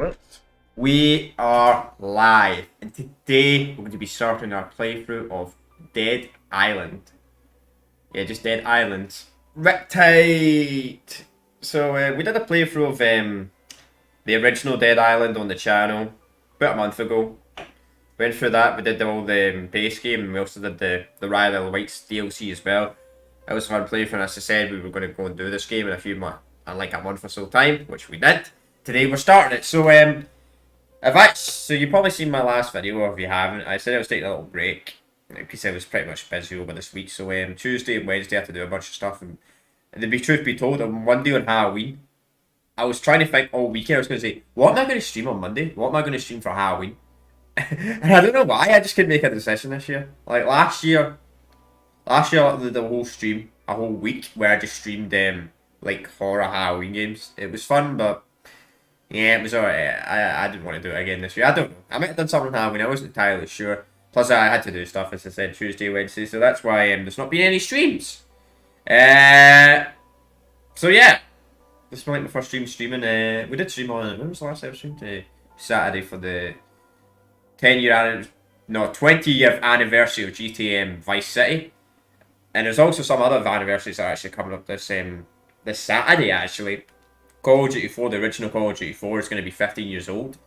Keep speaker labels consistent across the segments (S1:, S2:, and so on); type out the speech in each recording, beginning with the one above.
S1: Alright. We are live, and today we're going to be starting our playthrough of Dead Island. Yeah, just Dead Island. Riptide! So, we did a playthrough of the original Dead Island on the channel about a month ago. Went through that, we did all the base game, and we also did the Riley White's DLC as well. It was a fun playthrough, and as I said, we were going to go and do this game in like a month or so time, which we did. Today we're starting it. So so you've probably seen my last video, or if you haven't, I said I was taking a little break because I was pretty much busy over this week. So Tuesday and Wednesday I had to do a bunch of stuff, and to be truth be told, on Monday on Halloween, I was trying to think all weekend. I was going to say, what am I going to stream on Monday? What am I going to stream for Halloween? And I don't know why, I just couldn't make a decision this year. Like last year I did the whole stream, a whole week where I just streamed like horror Halloween games. It was fun, but yeah, it was alright. I didn't want to do it again this year. I don't know. I might have done something on Halloween. I wasn't entirely sure. Plus, I had to do stuff, as I said, Tuesday, Wednesday. So that's why there's not been any streams. So yeah, this is like my first streaming. We did stream on. When was the last time I streamed? Saturday for the 20th anniversary of GTA Vice City. And there's also some other anniversaries that are actually coming up this Saturday actually. Call of Duty 4, the original Call of Duty 4 is going to be 15 years old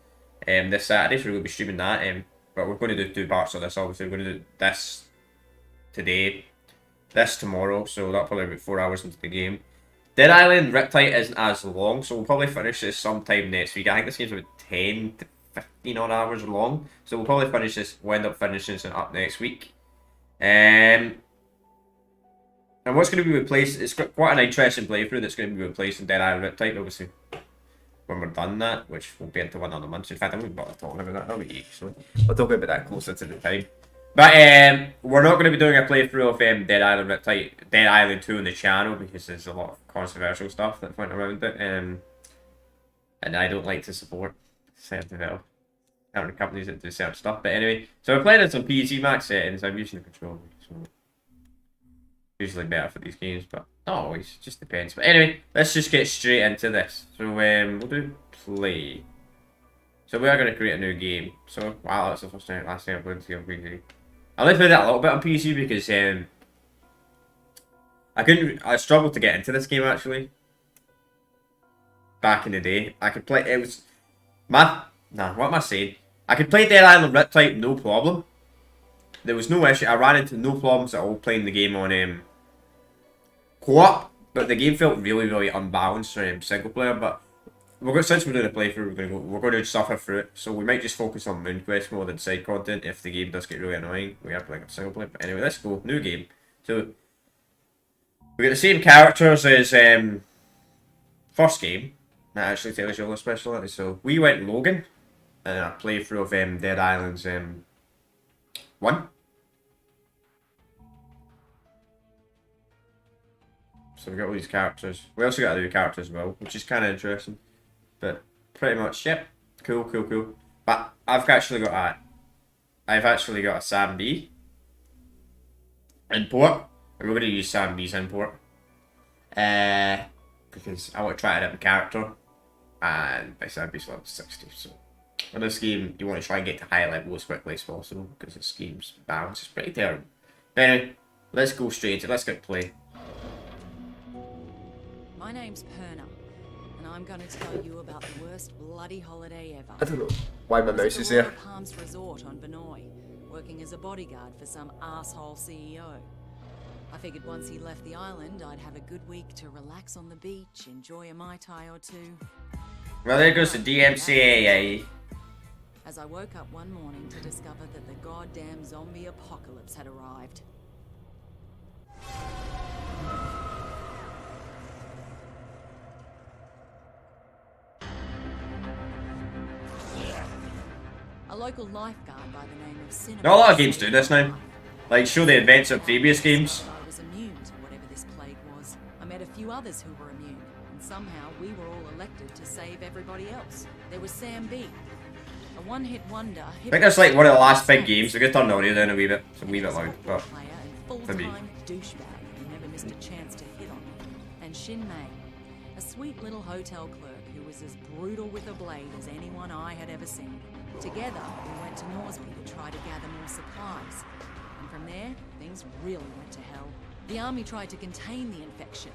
S1: this Saturday, so we're going to be streaming that. But we're going to do 2 parts of this, obviously. We're going to do this today, this tomorrow, so that'll probably be 4 hours into the game. Dead Island Riptide isn't as long, so we'll probably finish this sometime next week. I think this game's about 10 to 15 odd hours long, so we'll probably finish this, we'll end up finishing this up next week. And what's going to be replaced, it's got quite an interesting playthrough that's going to be replacing Dead Island Riptide, obviously, when we're done that, which will be into another month. In fact, I'm going to bother talking about that, that'll be so we'll talk about that closer to the time. But we're not going to be doing a playthrough of Dead Island Riptide, Dead Island 2 on the channel, because there's a lot of controversial stuff that went around it, and I don't like to support certain companies that do certain stuff. But anyway, so we're playing in some PC max settings. I'm using the controller, so usually better for these games, but not always, just depends. But anyway, let's just get straight into this. So we'll do play. So we are going to create a new game. So wow, that's the last time I played on PC. I only played that a little bit on PC because I struggled to get into this game actually. Back in the day, I could play. What am I saying? I could play Dead Island Riptide no problem. There was no issue. I ran into no problems at all playing the game on co-op, but the game felt really, really unbalanced for single player. But since we're doing a playthrough, we're going to suffer through it. So we might just focus on main quest more than side content if the game does get really annoying. We have like a single player. But anyway, let's go. New game. So we got the same characters as first game. That actually tells you all the speciality. So we went Logan in our playthrough of Dead Island's 1. So we've got all these characters. We also got a new character as well, which is kind of interesting. But pretty much, yep. Cool. But I've actually got a Sam B import. And we're going to use Sam B's import. Because I want to try a different character. And my Sam B's level 60. So in this game, you want to try and get to high level as quickly as possible. Because this game's balance is pretty terrible. But anyway, let's go straight into it. Let's get play.
S2: My name's Perna, and I'm going to tell you about the worst bloody holiday ever.
S1: I don't know why my mouse is there.
S2: Palms Resort on Vinoy, working as a bodyguard for some asshole CEO. I figured once he left the island, I'd have a good week to relax on the beach, enjoy a Mai Tai or two.
S1: Well, there goes the DMCAA.
S2: As I woke up one morning to discover that the goddamn zombie apocalypse had arrived. A local lifeguard by the name of Cinema.
S1: Not a lot of games do this now. Like, show the events of previous games.
S2: I was immune to whatever this plague was. I met a few others who were immune, and somehow we were all elected to save everybody else. There was Sam B, a one-hit wonder.
S1: I think that's like one of the last big games. We could turn the audio down a wee bit. It's a wee bit loud, but
S2: full-time douchebag who never missed a chance to hit on me. And Shin Mei, A sweet little hotel clerk who was as brutal with a blade as anyone I had ever seen. Together, we went to Norsby to try to gather more supplies. And from there, things really went to hell. The army tried to contain the infection,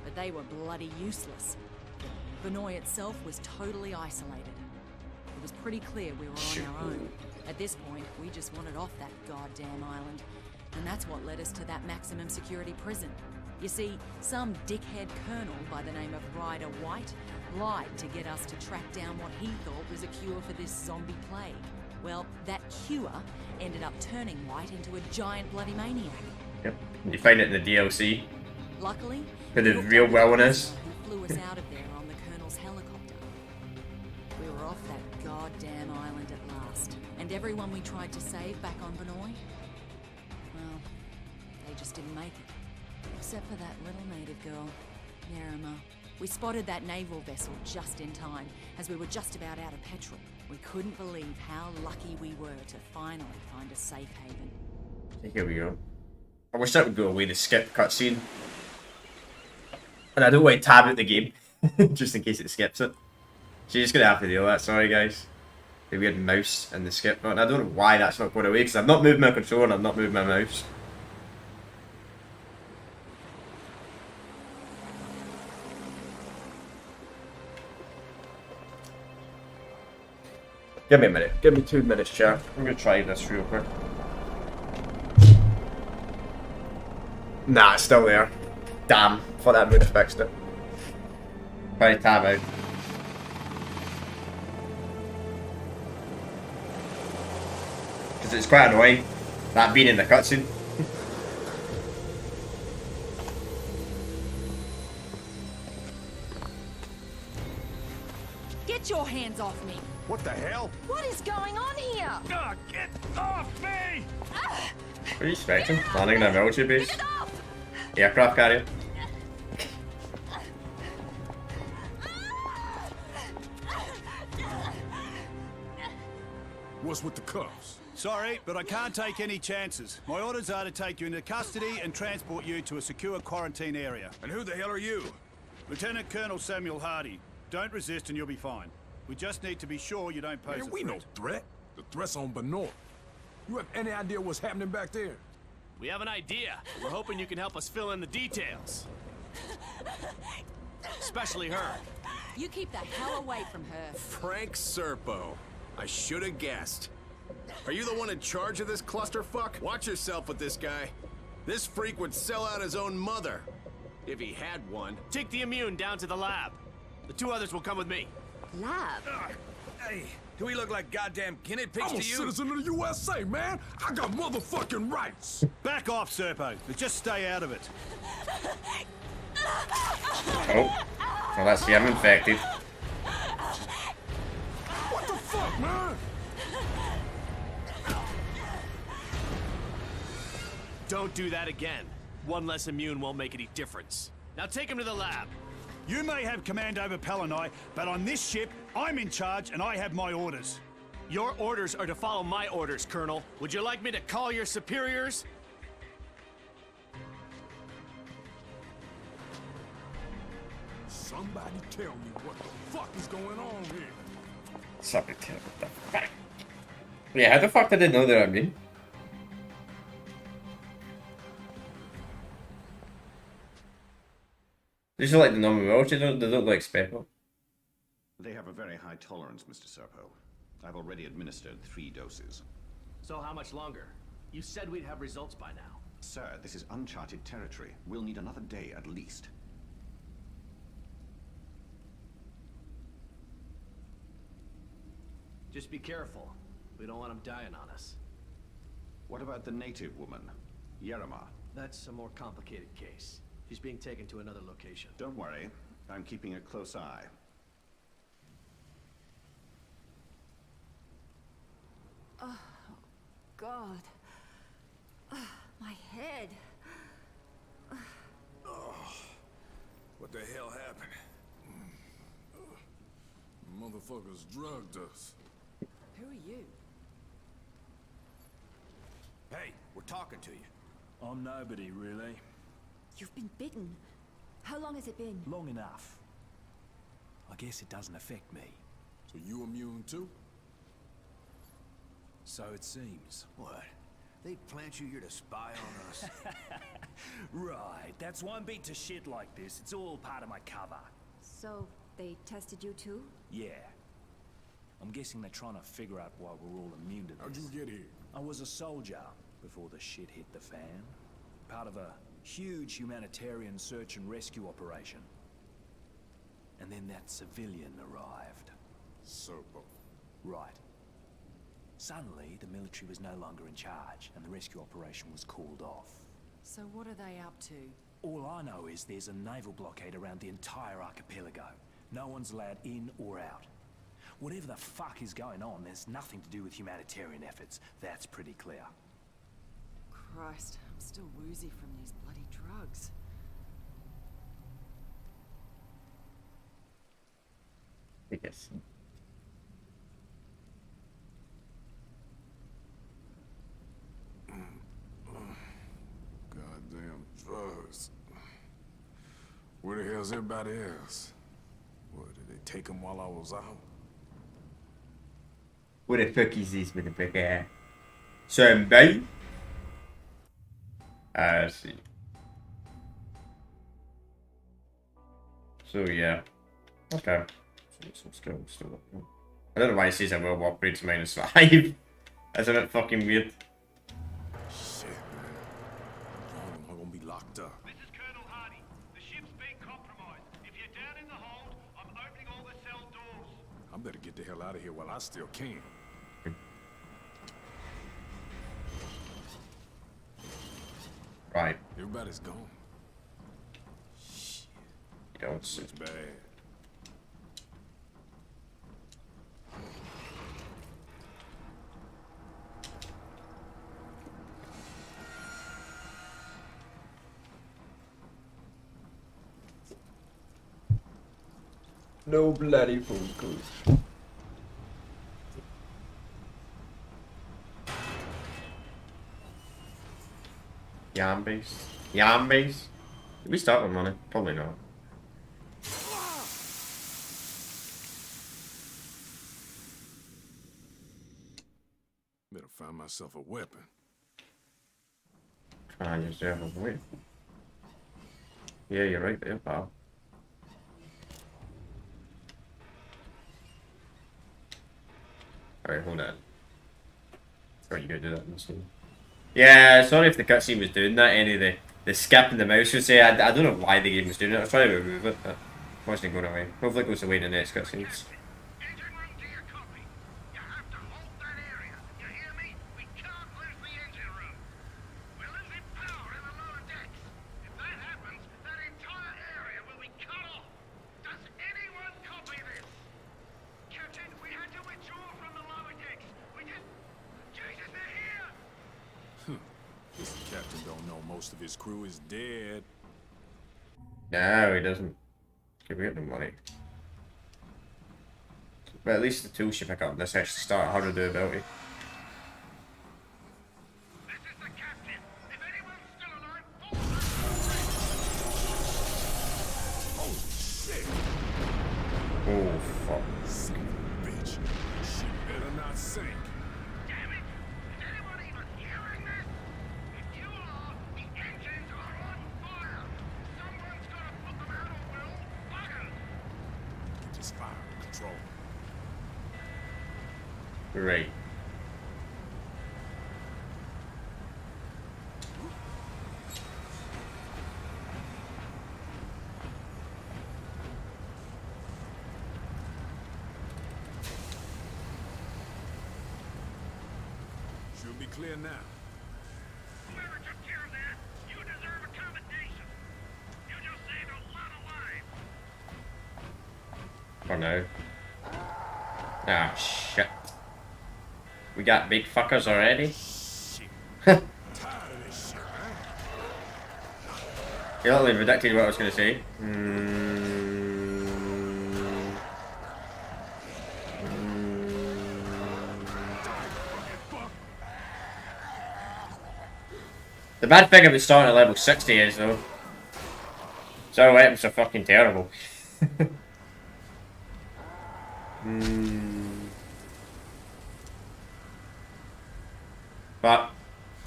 S2: but they were bloody useless. Vinoy itself was totally isolated. It was pretty clear we were on our own. At this point, we just wanted off that goddamn island. And that's what led us to that maximum security prison. You see, some dickhead colonel by the name of Ryder White lied to get us to track down what he thought was a cure for this zombie plague. Well, that cure ended up turning White into a giant bloody maniac.
S1: Yep. You find it in the DLC.
S2: Luckily,
S1: For the real wellness.
S2: who flew us out of there on the colonel's helicopter. We were off that goddamn island at last, and everyone we tried to save back on Vinoy, well, they just didn't make it. Except for that little native girl, Nerima. We spotted that naval vessel just in time, as we were just about out of petrol. We couldn't believe how lucky we were to finally find a safe haven.
S1: Here we go. I wish that would go away, the skip cutscene. And I don't want to tab out the game, just in case it skips it. So you're just going to have to deal with that, sorry guys. The weird mouse and the skip button. I don't know why that's not going away, because I've not moved my controller and I've not moved my mouse. Give me a minute. Give me 2 minutes, chat. I'm going to try this real quick. Nah, it's still there. Damn. Thought that would have fixed it. Probably tab out. Because it's quite annoying, that being in the cutscene.
S2: Get your hands off me!
S3: What the hell?
S2: What is going on here?
S3: Get off me!
S1: What are you expecting? Landing in a military base?
S2: Get off!
S1: Aircraft carrier?
S3: What's with the cuffs? Sorry, but I can't take any chances. My orders are to take you into custody and transport you to a secure quarantine area.
S4: And who the hell are you?
S3: Lieutenant Colonel Samuel Hardy. Don't resist and you'll be fine. We just need to be sure you don't pose
S4: Man,
S3: a
S4: we
S3: threat.
S4: no threat. The threat's on Benor. You have any idea what's happening back there?
S5: We have an idea. We're hoping you can help us fill in the details. Especially her.
S2: You keep the hell away from her.
S6: Frank Serpo. I should have guessed. Are you the one in charge of this clusterfuck? Watch yourself with this guy. This freak would sell out his own mother. If he had one.
S5: Take the immune down to the lab. The 2 others will come with me.
S2: Lab?
S4: Hey, do we look like goddamn guinea pigs
S3: I'm
S4: to
S3: a
S4: you?
S3: citizen
S4: of the USA, man. I got motherfucking rights. Back off, Serpo. But just stay out of it.
S1: Oh. Well, that's the I'm infected.
S4: What the fuck, man?
S5: Don't do that again. 1 less immune won't make any difference. Now take him to the lab.
S3: You may have command over Palanai, but on this ship, I'm in charge and I have my orders.
S5: Your orders are to follow my orders, Colonel. Would you like me to call your superiors?
S4: Somebody tell me what the fuck is going on here.
S1: Something to what the fuck. Yeah, how the fuck did they know that I'm in? These are like the normal military, they don't like Speckle.
S7: They have a very high tolerance, Mr. Serpo. I've already administered 3 doses.
S5: So how much longer? You said we'd have results by now.
S7: Sir, this is uncharted territory. We'll need another day at least.
S5: Just be careful. We don't want them dying on us.
S7: What about the native woman, Yerima?
S5: That's a more complicated case. She's being taken to another location.
S7: Don't worry. I'm keeping a close eye.
S8: Oh, God. My head.
S4: What the hell happened? Motherfuckers drugged us.
S2: Who are you?
S4: Hey, we're talking to you.
S3: I'm nobody, really.
S8: You've been bitten. How long has it been?
S3: Long enough.
S9: guess it doesn't affect me.
S4: So you immune too?
S9: So it seems.
S5: What? They plant you here to spy on us?
S9: Right, that's why I'm beat to shit like this. It's all part of my cover.
S8: So, they tested you too?
S9: Yeah. I'm guessing they're trying to figure out why we're all immune to this.
S4: How'd you get here?
S9: I was a soldier before the shit hit the fan. Part of a huge humanitarian search and rescue operation. And then that civilian arrived.
S4: Serpo.
S9: Right. Suddenly, the military was no longer in charge, and the rescue operation was called off.
S2: So what are they up to?
S9: All I know is there's a naval blockade around the entire archipelago. No one's allowed in or out. Whatever the fuck is going on, there's nothing to do with humanitarian efforts. That's pretty clear.
S2: Christ, I'm still woozy from these bloody drugs.
S1: I guess.
S4: Goddamn drugs. Where the hell's everybody else? What, did they take them while I was out?
S1: What the fuck is this with the big hair? Somebody? I see. So yeah. Okay. So still. I don't know why it says I will operate to -5. That's a bit fucking weird.
S4: Shit, man. How long am I gonna be locked up?
S3: This is Colonel Hardy. The ship's been compromised. If you're down in the hold, I'm opening all the cell doors.
S4: I better get the hell out of here while I still can.
S1: Right.
S4: Everybody's gone.
S1: You don't see.
S4: It's bad.
S1: No bloody phone calls. Yambies. Yambies? Did we start with money? Probably not.
S4: Better find myself a weapon.
S1: Try and use the other way. Yeah, you're right there, pal. Alright, hold on. Oh, you gotta do that in this one. Yeah, sorry if the cutscene was doing that. Any of the skip and the mouse would say. I don't know why the game was doing it. I was trying to remove it, but it wasn't going away. Hopefully it goes away in the next cutscenes.
S3: Engine room to your copy. You have to hold that area. You hear me? We can't lose the engine room. We're losing power in the lower decks. If that happens, that entire area will be cut off. Does anyone copy this? Captain, we had to withdraw from the lower decks. We just... Jesus, they're here!
S4: This captain don't know most of his crew is dead.
S1: No, he doesn't. Can we get the money? But at least the tools you pick up, let's actually start how to do ability.
S3: This is the captain. If anyone's still alive,
S4: Oh shit!
S1: Oh, fuck.
S4: Son of a bitch. She better not sink.
S3: damn it! Is anyone even hearing this? If you are, the engines are on fire. Someone's got to put them out or we're all buggered.
S4: Just fire control.
S1: Great.
S4: Should be clear now.
S3: Whoever took care of that, you deserve a commendation. You just saved a lot of lives.
S1: For now. Ah, shit. We got big fuckers already?
S4: Tired of this shit, man.
S1: You literally predicted what I was going to say. The bad thing about starting at level 60 is, though, so weapons are fucking terrible. But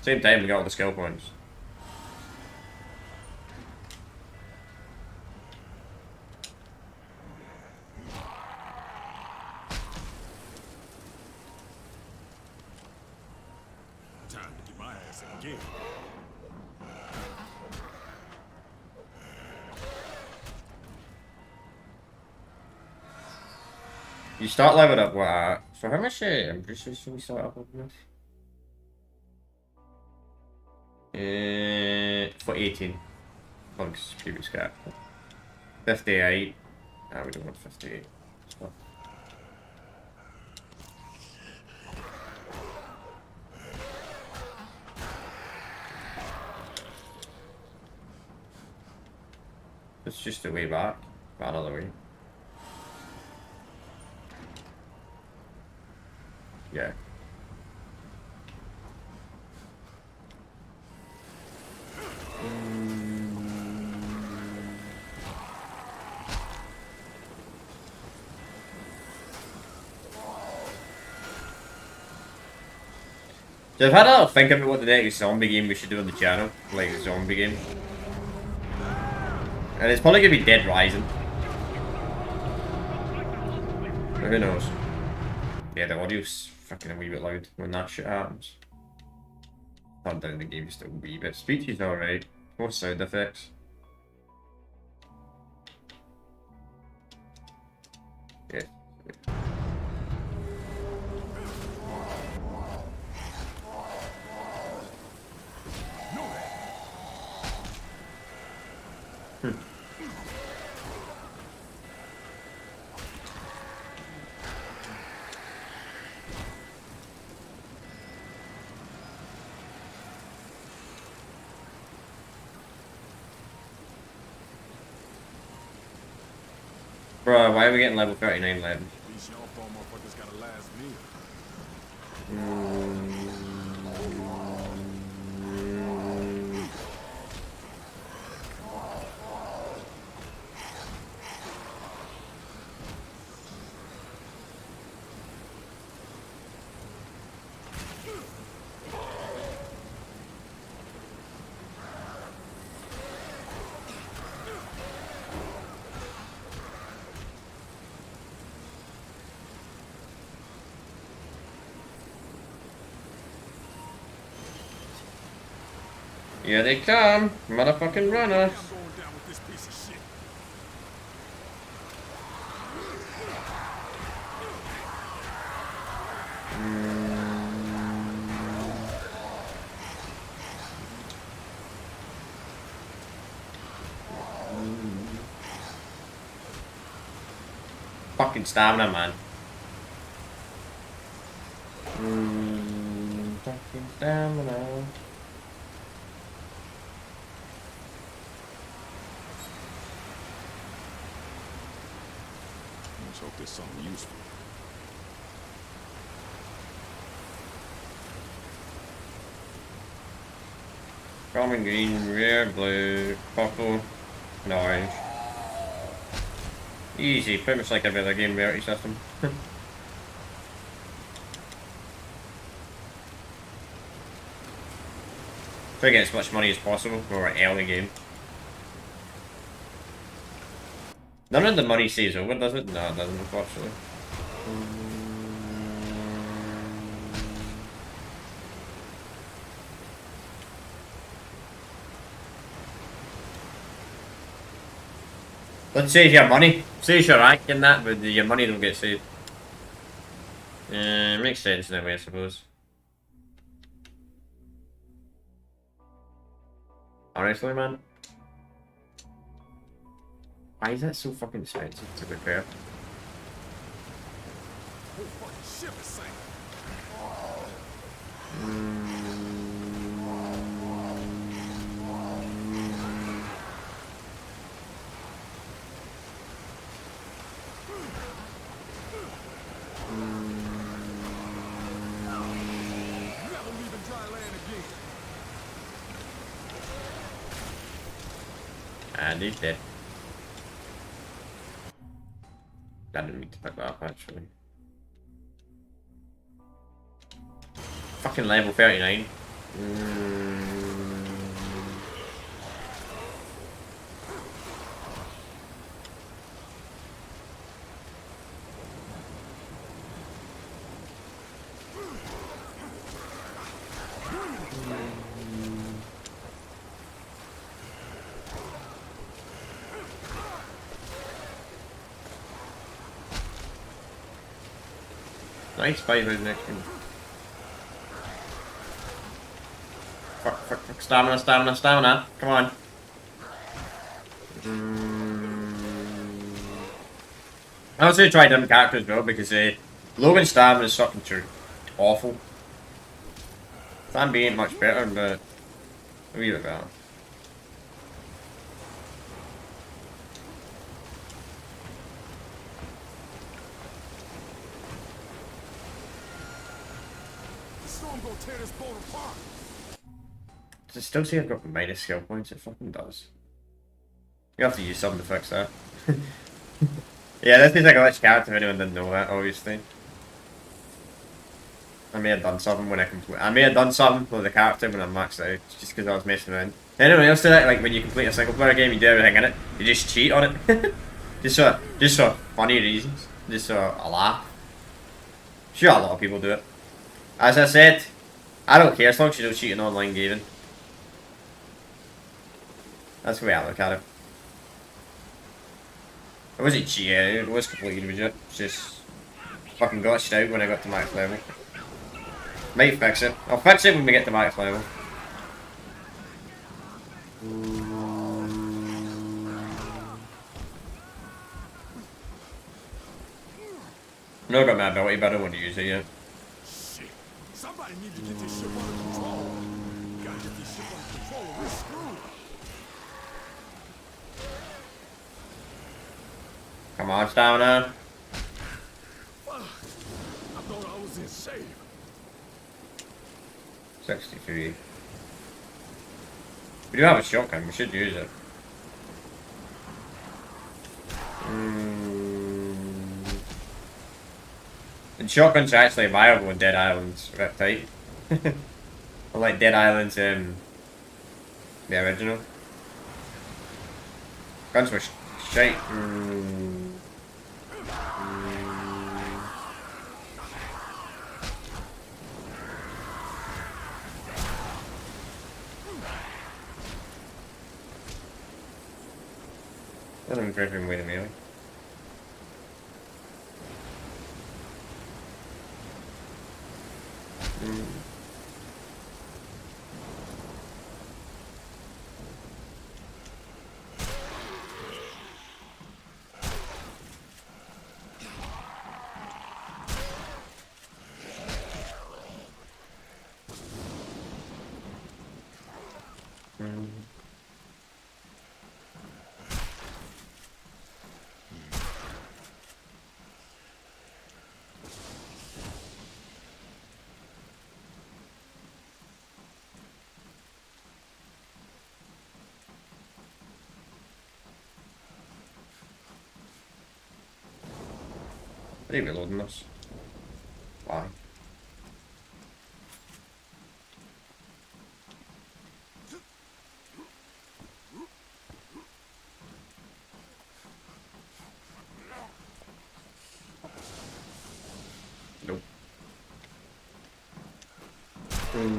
S1: same time, we got all the skill points.
S4: Time to get my ass in gear.
S1: You start leveling up what? So how much? I'm pretty sure should we start up with this? For 18. Plugs previous cap. 58. Ah, we don't want 58. So. It's just a way back. Another way. Yeah. So I've had a little think about what the next zombie game we should do on the channel, like a zombie game. And it's probably gonna be Dead Rising. But who knows? Yeah, the audio's fucking a wee bit loud when that shit happens. Turn down the game just a wee bit. Speech is alright. More sound effects. Yeah. Bro, why are we getting level 39 levels?
S4: These young poor motherfuckers gotta last meal.
S1: Here they come, motherfucking runners.
S4: I'm going down with this piece of shit.
S1: Fucking stamina, man. Fucking stamina.
S4: Let's hope there's something useful.
S1: Common green, rare blue, purple, and orange. Easy, pretty much like every other game rarity system. Try to get as much money as possible for an early game. None of the money stays over, does it? No, it doesn't, unfortunately. Let's save your money. Save your rank in that, but your money don't get saved. Makes sense in a way, I suppose. Honestly, man. Why is that so fucking expensive, to be fair?
S4: Whole fucking ship is sinking. Never leaving dry land again.
S1: And he's dead. I didn't mean to pick that up actually. Fucking level 39. Nice 5 next one. Fuck, stamina. Come on. I also tried different characters as well because Logan's stamina is fucking true. Awful. Zambi ain't much better, but a wee bit better.
S4: The storm gonna tear this boat apart.
S1: Does it still say I've got minus skill points? It fucking does. You have to use something to fix that. Yeah, this is like a glitch character if anyone didn't know that, obviously. I may have done something when I may have done something with the character when I maxed out, just because I was messing around. Anyone else do that? Like when you complete a single player game, you do everything in it, you just cheat on it. just for funny reasons. Just for a laugh. Sure, a lot of people do it. As I said, I don't care as long as you don't cheat in online gaming. That's the way I look at it. It wasn't cheating, it was completely legit. It's just fucking glitched out when I got to max level. Might fix it. I'll fix it when we get to max level. I've not got my ability, but I don't want to use it yet.
S4: Shit. Somebody need to get this ship under control. Gotta get this ship under control or we're screwed.
S1: Come on, stamina.
S4: I thought I was in shape.
S1: 63. We do have a shotgun, we should use it. And shotguns are actually viable in Dead Island's Riptide. Unlike Dead Island's the original. Guns were shite. Doesn't even drive way to melee. Are you reloading this? Why? Nope.
S4: You're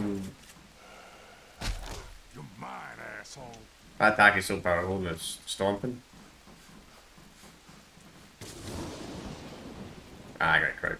S4: mine, asshole.
S1: That attack is so powerful, it's stomping. I got crouch.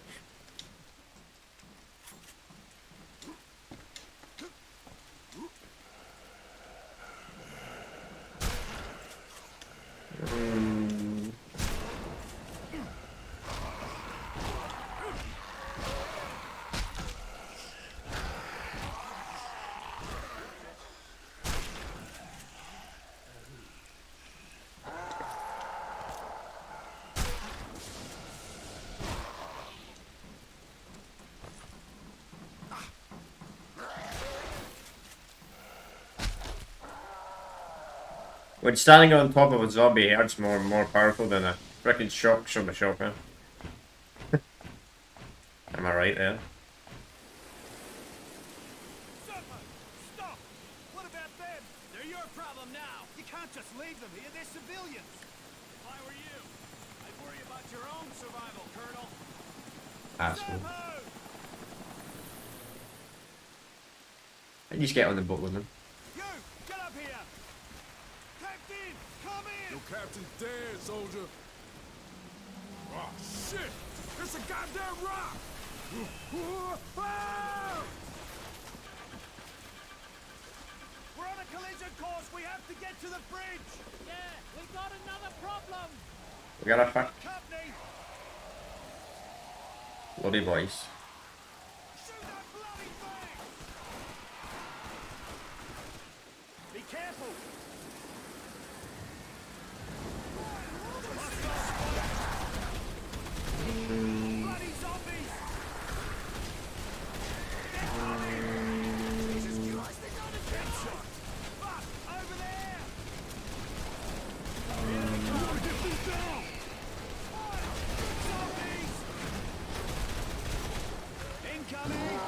S1: When standing on top of a zombie, it hurts more and more powerful than a frickin' shock from a shotgun. Am I right there?
S5: Serpo, stop! What about them? They're your problem now. You can't just leave them here. They're civilians. If I were you, I'd worry about your own survival, Colonel.
S1: Asshole.
S5: Serpo!
S1: I just get on the boat with them.
S5: You, get up here! Captain, come in!
S4: Your captain's dead, soldier. Oh, shit! It's a goddamn rock! Ah!
S5: We're on a collision course. We have to get to the bridge. Yeah, we got another problem.
S1: We got a fuck
S5: Company,
S1: bloody boys.
S5: shoot that bloody thing! Be careful. Bloody zombies! Jesus Christ, they got a headshot! Fuck, over there! Get them down! Fire! Zombies! Incoming!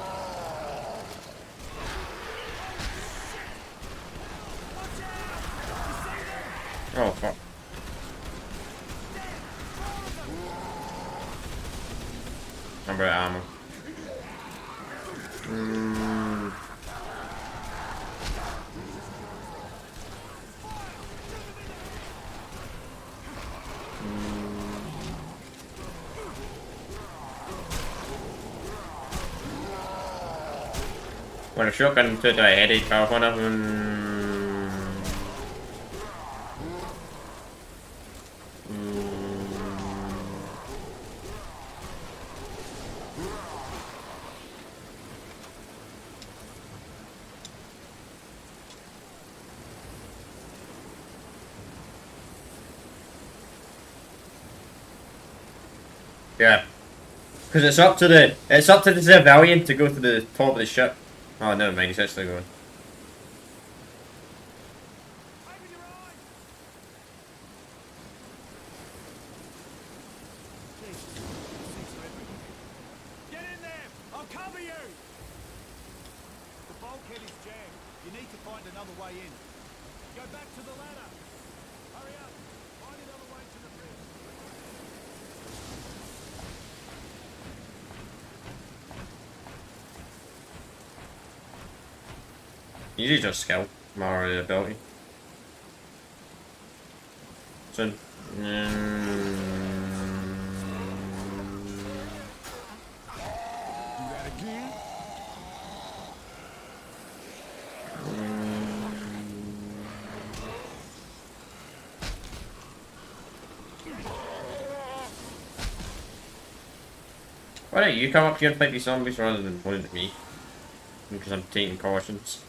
S5: Watch out! You see them?
S1: Oh fuck. Number of ammo. Bueno, shotgun to the headache power one of them. Yeah, because it's up to the civilian to go to the top of the ship. Oh, never mind. He's actually going.
S5: Open your eyes! Get in there! I'll cover you! The bulkhead is jammed. You need to find another way in. Go back to the ladder. Hurry up. Find another way to the bridge.
S1: Usually just skill, more ability. So,
S4: Do that again?
S1: why don't you come up here and fight these zombies rather than pointing at me? Because I'm taking cautions.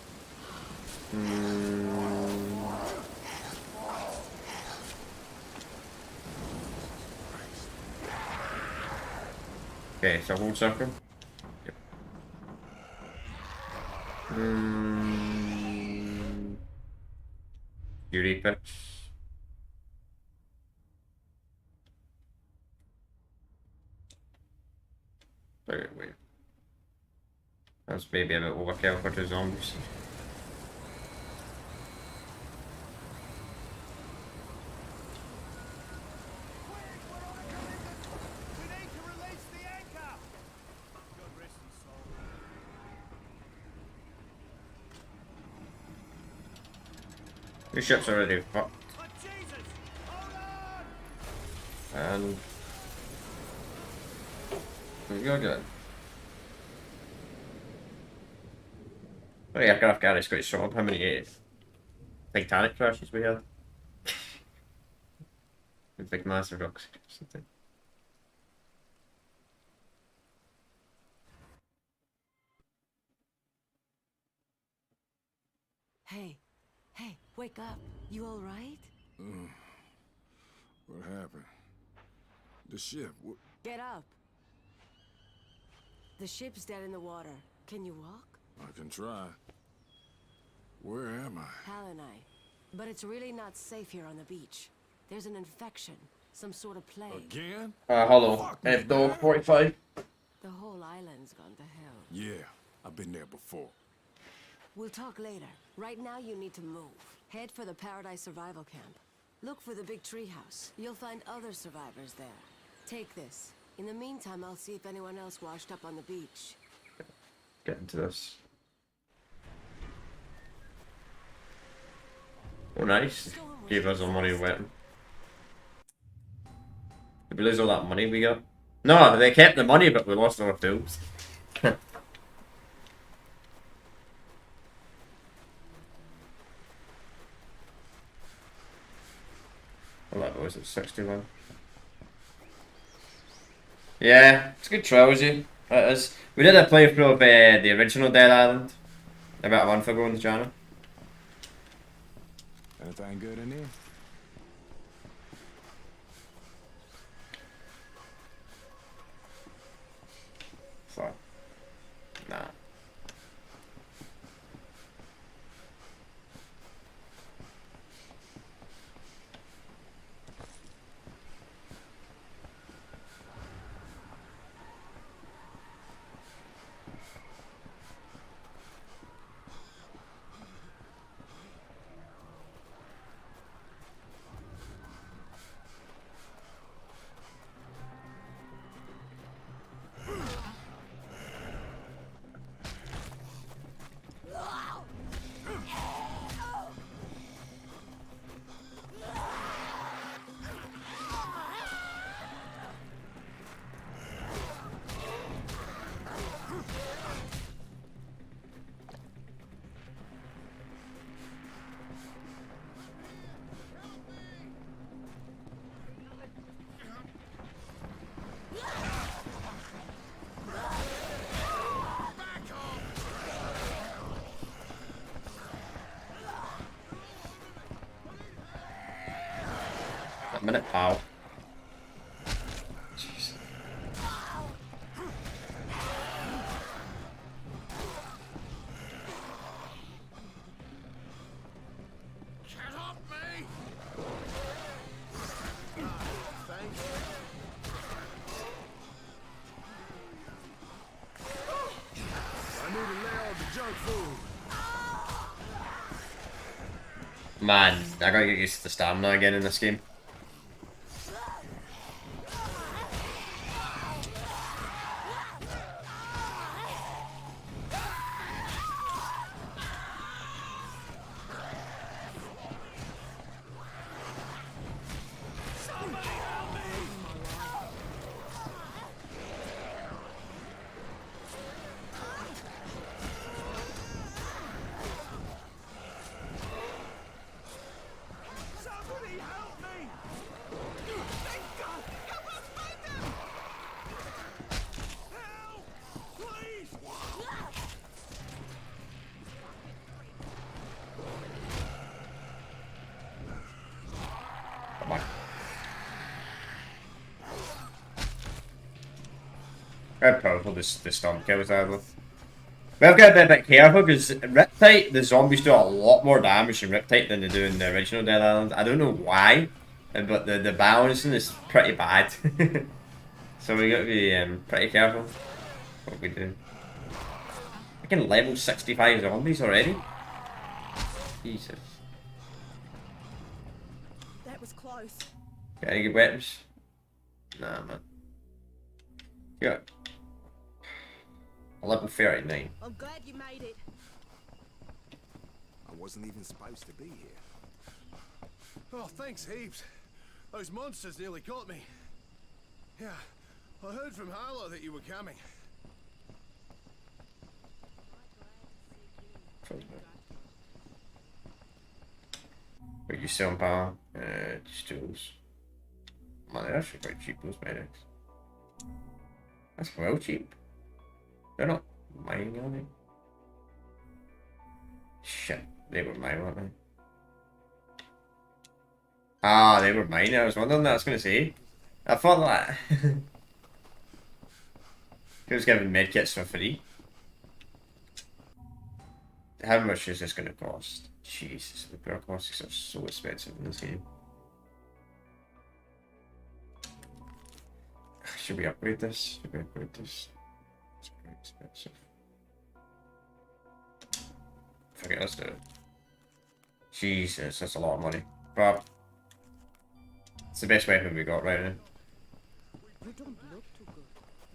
S1: Okay, so hold circle. Yep. Beauty pitch. Wait. That's maybe a bit overkill for two zombies.
S5: We need to release the anchor! God rest his soul.
S1: The ship's already fucked.
S5: Oh, Jesus! Hold on!
S1: And you're good. Oh yeah, aircraft carrier's quite strong. How many Titanic crashes we had? It's like massive rocks or something.
S10: Hey, wake up. You all right?
S4: What happened? The ship.
S10: Get up. The ship's dead in the water. Can you walk?
S4: I can try. Where am I?
S10: Hal and I. But it's really not safe here on the beach. There's an infection. Some sort of plague.
S4: Again?
S1: Hello.
S4: Fuck me,
S1: F-Dog
S4: man.
S1: 45.
S10: The whole
S4: Yeah, I've been there before.
S10: We'll talk later. Right now, you need to move. Head for the Paradise Survival Camp. Look for the big treehouse. You'll find other survivors there. Take this. In the meantime, I'll see if anyone else washed up on the beach.
S1: Get into this. Oh, nice. Gave us a money weapon. Did we lose all that money we got? No, they kept the money, but we lost our tools. What level was it? 61. Yeah, it's a good trilogy. It is. We did a playthrough of the original Dead Island about a month ago on the channel.
S4: Anything good in there?
S1: Fuck. Nah. A minute, pal. Jeez.
S6: Get off me! Thank you.
S4: I need to lay off the junk food.
S1: Man, I gotta get used to the stamina again in this game.
S5: Somebody help me! Thank God! Help us find them! Help! Please!
S1: Come on. Very powerful this storm kills out of. We've got to be a bit careful because Riptide, the zombies do a lot more damage in Riptide than they do in the original Dead Island. I don't know why, but the balancing is pretty bad. So we got to be pretty careful what we do. I can level 65 zombies already? Jesus.
S10: That was close.
S1: Got any good weapons? Nah, man. Got a level 39.
S10: I'm glad you made it.
S4: I wasn't even supposed to be here.
S6: Oh, thanks heaps. Those monsters nearly got me. Yeah, I heard from Harlow that you were coming.
S1: What are you selling, pal? Just tools. Man, they're actually quite cheap, those medics. That's well cheap. They're not mine, are they? Shit, they were mine, weren't they? Ah, they were mine. I was wondering that. I was going to say. I thought that. He was giving medkits for free. How much is this going to cost? Jesus, the repair costs are so expensive in this game. Should we upgrade this? Should we upgrade this? It's very expensive. Fuck it, let's do it. Jesus, that's a lot of money. But it's the best weapon we got right now.
S2: You don't look too good.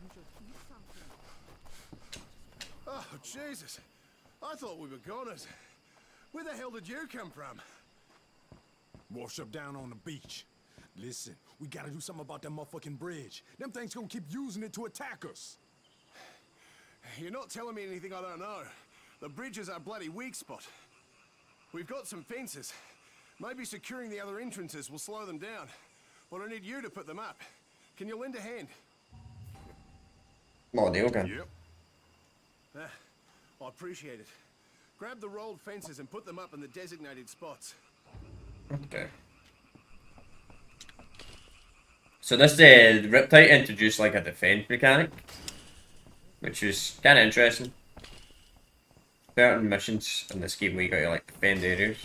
S2: You should eat something.
S6: Oh, Jesus. I thought we were goners. Where the hell did you come from?
S4: Wash up down on the beach. Listen, we gotta do something about that motherfucking bridge. Them things gonna keep using it to attack us.
S6: You're not telling me anything I don't know. The bridge is our bloody weak spot. We've got some fences. Maybe securing the other entrances will slow them down. But I need you to put them up. Can you lend a hand?
S1: Oh, deal, okay.
S6: Yep. I appreciate it. Grab the rolled fences and put them up in the designated spots.
S1: Okay. So this Riptide introduced like a defense mechanic, which is kind of interesting. Certain missions in this game where you got to like defend areas.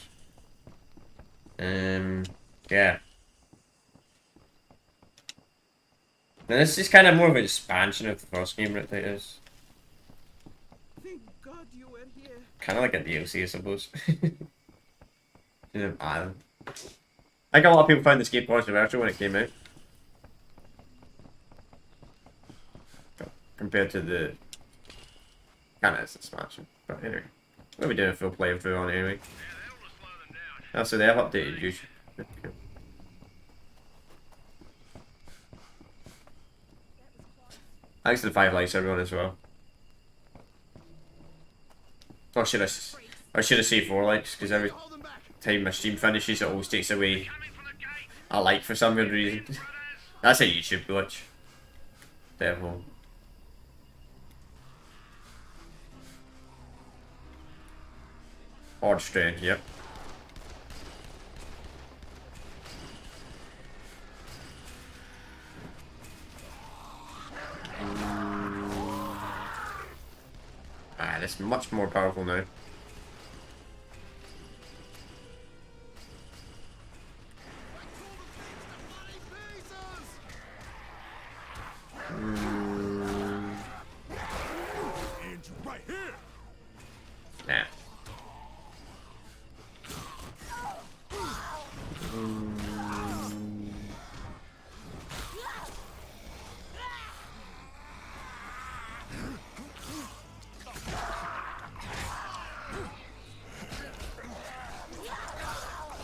S1: Yeah. Now this is kind of more of an expansion of the first game, Riptide is.
S5: Thank God you were here.
S1: Kind of like a DLC, I suppose. In an island. I think a lot of people found this game controversial when it came out. Compared to the kind of expansion. But anyway, we'll be doing a full playthrough on it anyway. Oh, so they have updated YouTube. Thanks to the 5 likes, everyone, as well. Or should I say 4 likes? Because every time my stream finishes, it always takes away a like for some good reason. That's a YouTube glitch. Devil. Odd strain, yep. Ah, that's much more powerful now.
S4: Right here.
S1: Nah.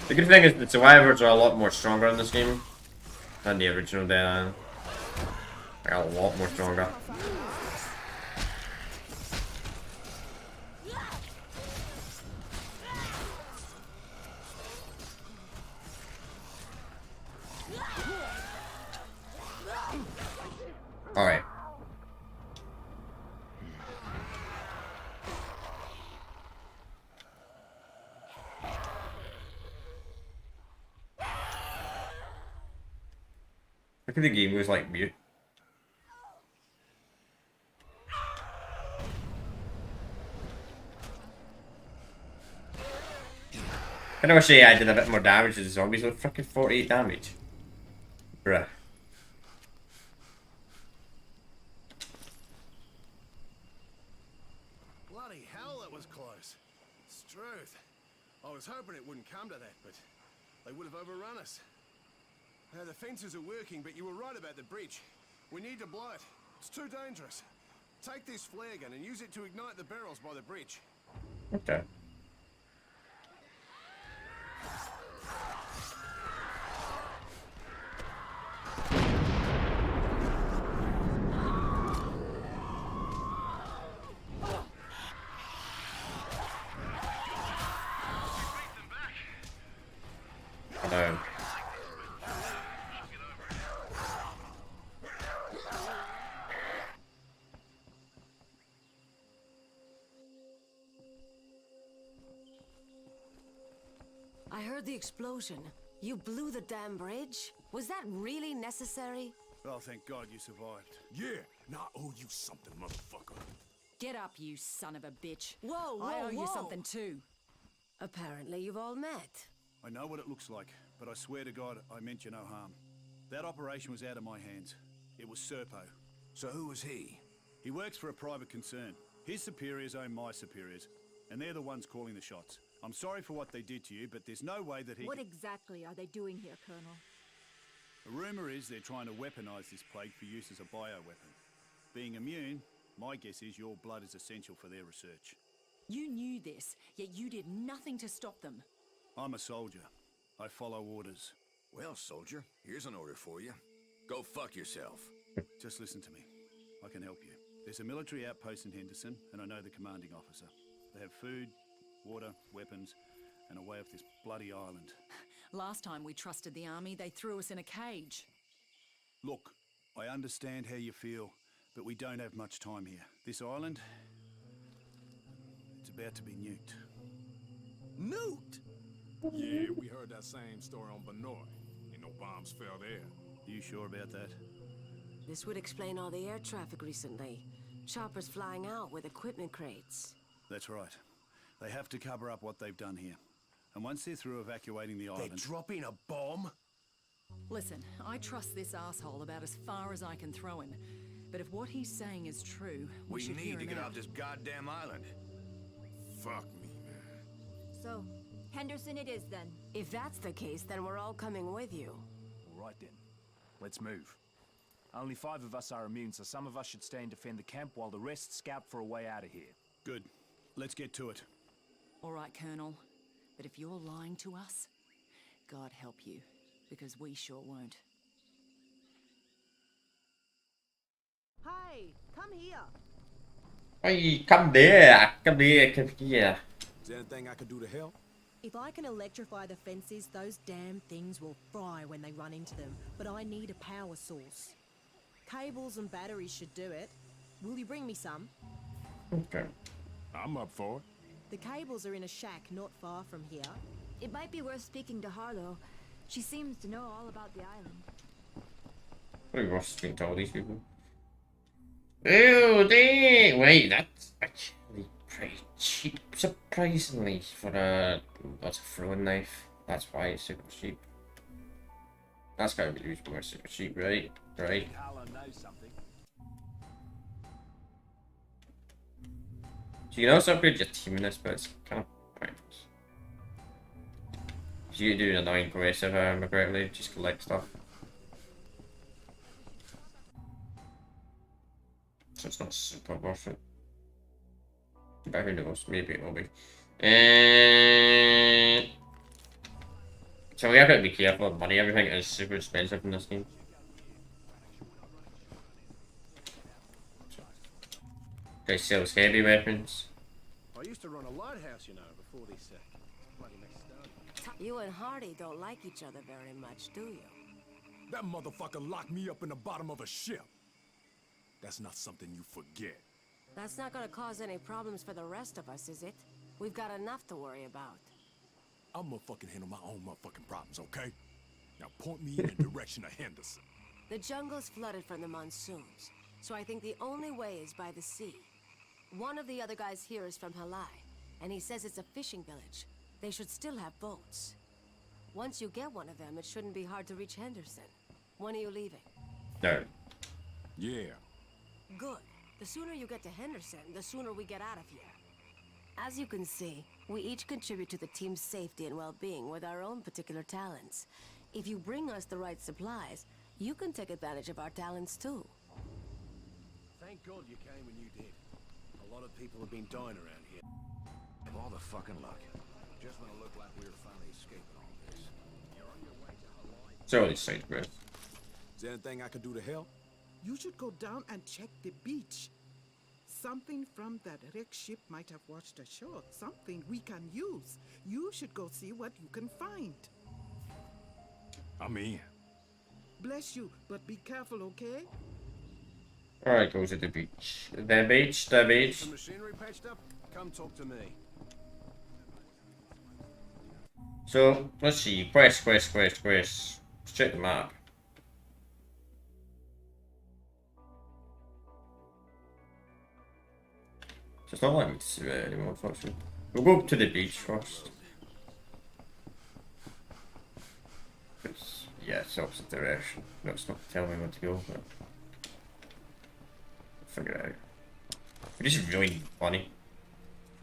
S1: The good thing is the survivors are a lot more stronger in this game than the original Dead Island. They're a lot more stronger. Alright. Look at the game was like mute. I wish I did a bit more damage to the zombies with freaking 48 damage. Bruh.
S6: Bloody hell, that was close. Struth. I was hoping it wouldn't come to that, but they would have overrun us. Now, the fences are working, but you were right about the bridge. We need to blow it. It's too dangerous. Take this flare gun and use it to ignite the barrels by the bridge.
S1: Okay. Hello.
S10: I heard the explosion. You blew the damn bridge? Was that really necessary?
S5: Oh, thank God you survived.
S4: Yeah, now I owe you something, motherfucker.
S2: Get up, you son of a bitch.
S10: Whoa,
S2: I
S10: whoa,
S2: owe you
S10: whoa.
S2: something too.
S10: Apparently you've all met.
S5: I know what it looks like, but I swear to God, I meant you no harm. That operation was out of my hands. It was Serpo.
S4: So who was he?
S5: He works for a private concern. His superiors own my superiors. and they're the ones calling the shots. I'm sorry for what they did to you, but there's no way that he...
S8: What exactly are they doing here, Colonel?
S5: The rumor is they're trying to weaponize this plague for use as a bioweapon. Being immune, my guess is your blood is essential for their research.
S2: You knew this, yet you did nothing to stop them.
S5: I'm a soldier. I follow orders.
S6: Well, soldier, here's an order for you. Go fuck yourself.
S5: Just listen to me. I can help you. There's a military outpost in Henderson, and I know the commanding officer. They have food, water, weapons, and a way off this bloody island.
S2: Last time we trusted the army, they threw us in a cage.
S5: Look, I understand how you feel, but we don't have much time here. This island, it's about to be nuked.
S4: Nuked? Yeah, we heard that same story on Benoit. Ain't no bombs fell there.
S5: You sure about that?
S10: This would explain all the air traffic recently. Choppers flying out with equipment crates.
S5: That's right. They have to cover up what they've done here. And once they're through evacuating the island...
S6: They're dropping a bomb?
S2: Listen, I trust this asshole about as far as I can throw him. But if what he's saying is true, we should hear
S6: need to
S2: him
S6: get
S2: out.
S6: off this goddamn island.
S4: Fuck me, man.
S8: So, Henderson it is then.
S10: If that's the case, then we're all coming with you.
S9: All right then. Let's move. Only 5 of us are immune, so some of us should stay and defend the camp while the rest scout for a way out of here.
S5: Good. Let's get to it.
S2: All right, Colonel. But if you're lying to us, God help you, because we sure won't.
S8: Hey, come here.
S1: Hey, come there, come here, come here.
S4: Is there anything I could do to help?
S11: If I can electrify the fences, those damn things will fry when they run into them. But I need a power source. Cables and batteries should do it. Will you bring me some?
S1: Okay.
S4: I'm up for it.
S11: The cables are in a shack not far from here.
S8: It might be worth speaking to Harlow. She seems to know all about the island.
S1: What are Ross being told these people? Oh, wait, that's actually pretty cheap, surprisingly, for that's a throwing knife. That's why it's super cheap. That's gotta be used more super cheap, right? Right.
S9: Harlow knows something.
S1: So you can also upgrade your team in this, but it's kind of pointless. So you do an annoying quest if I remember correctly, just collect stuff. So it's not super worth it. But who knows, maybe it will be. So we have to be careful of money, everything is super expensive in this game. They sells heavy weapons.
S6: I used to run a lighthouse, you know, before this bloody mess started.
S10: You and Hardy don't like each other very much, do you?
S4: That motherfucker locked me up in the bottom of a ship. That's not something you forget.
S10: That's not gonna cause any problems for the rest of us, is it? We've got enough to worry about.
S4: I'm gonna fucking handle my own motherfucking problems, okay? Now point me in the direction of Henderson.
S10: The jungle's flooded from the monsoons, so I think the only way is by the sea. One of the other guys here is from Halai, and he says it's a fishing village. They should still have boats. Once you get one of them, it shouldn't be hard to reach Henderson. When are you leaving?
S1: No.
S4: Yeah.
S10: Good. The sooner you get to Henderson, the sooner we get out of here. As you can see, we each contribute to the team's safety and well-being with our own particular talents. If you bring us the right supplies, you can take advantage of our talents too.
S6: Thank God you came when you did. A lot of people have been dying around here. Of all the fucking luck. Just when it looked like we were finally escaping all this. You're on your way to Hawaii.
S1: So these things, bro.
S4: Is there anything I could do to help?
S12: You should go down and check the beach. Something from that wrecked ship might have washed ashore. Something we can use. You should go see what you can find.
S4: I'm in.
S12: Bless you, but be careful, okay?
S1: Alright, go to the beach. The beach, the beach.
S6: Some machinery patched up? Come talk to me.
S1: So, let's see. Quest. Let's check the map. So it's not letting me see it anymore, unfortunately. We'll go up to the beach first. Yeah, it's opposite direction. No, it's not telling me where to go, but I'll figure it out. This is really funny.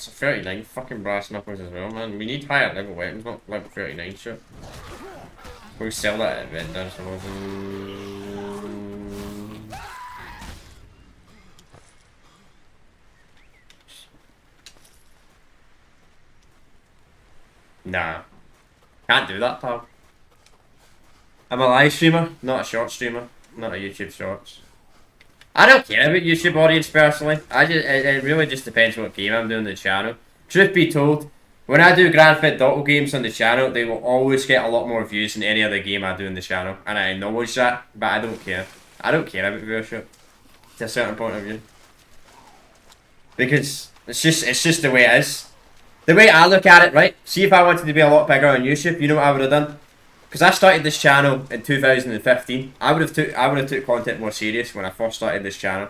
S1: it's a 39 fucking brass knuckles as well, man. We need higher level weapons, not level 39 shit. We'll sell that at vendor, I suppose. Nah. Can't do that, pal. I'm a live streamer, not a short streamer. Not a YouTube shorts. I don't care about YouTube audience personally. It really just depends what game I'm doing on the channel. Truth be told, when I do Grand Theft Auto games on the channel, they will always get a lot more views than any other game I do on the channel. And I acknowledge that, but I don't care. I don't care about viewership. To a certain point of view. Because it's just the way it is. The way I look at it, right? See, if I wanted to be a lot bigger on YouTube, you know what I would have done? Because I started this channel in 2015. I would have took content more serious when I first started this channel.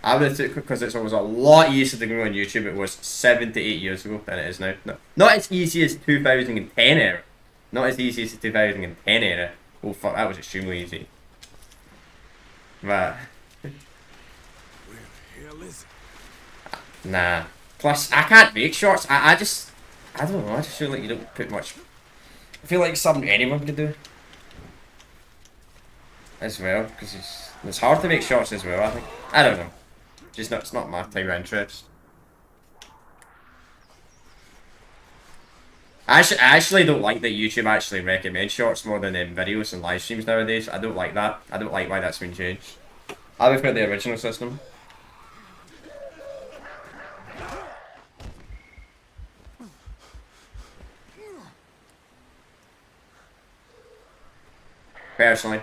S1: I would have took, because it was a lot easier to grow on YouTube. It was 7 to 8 years ago than it is now. No, not as easy as 2010 era. Not as easy as the 2010 era. Oh fuck, that was extremely easy. But nah. Plus, I can't make shorts. I don't know. I just feel like you don't put much. I feel like it's something anyone could do. As well, because it's hard to make shorts as well, I think. I don't know. Just not, it's not my type of interest. I actually don't like that YouTube actually recommends shorts more than videos and live streams nowadays. I don't like that. I don't like why that's been changed. I prefer the original system. Personally.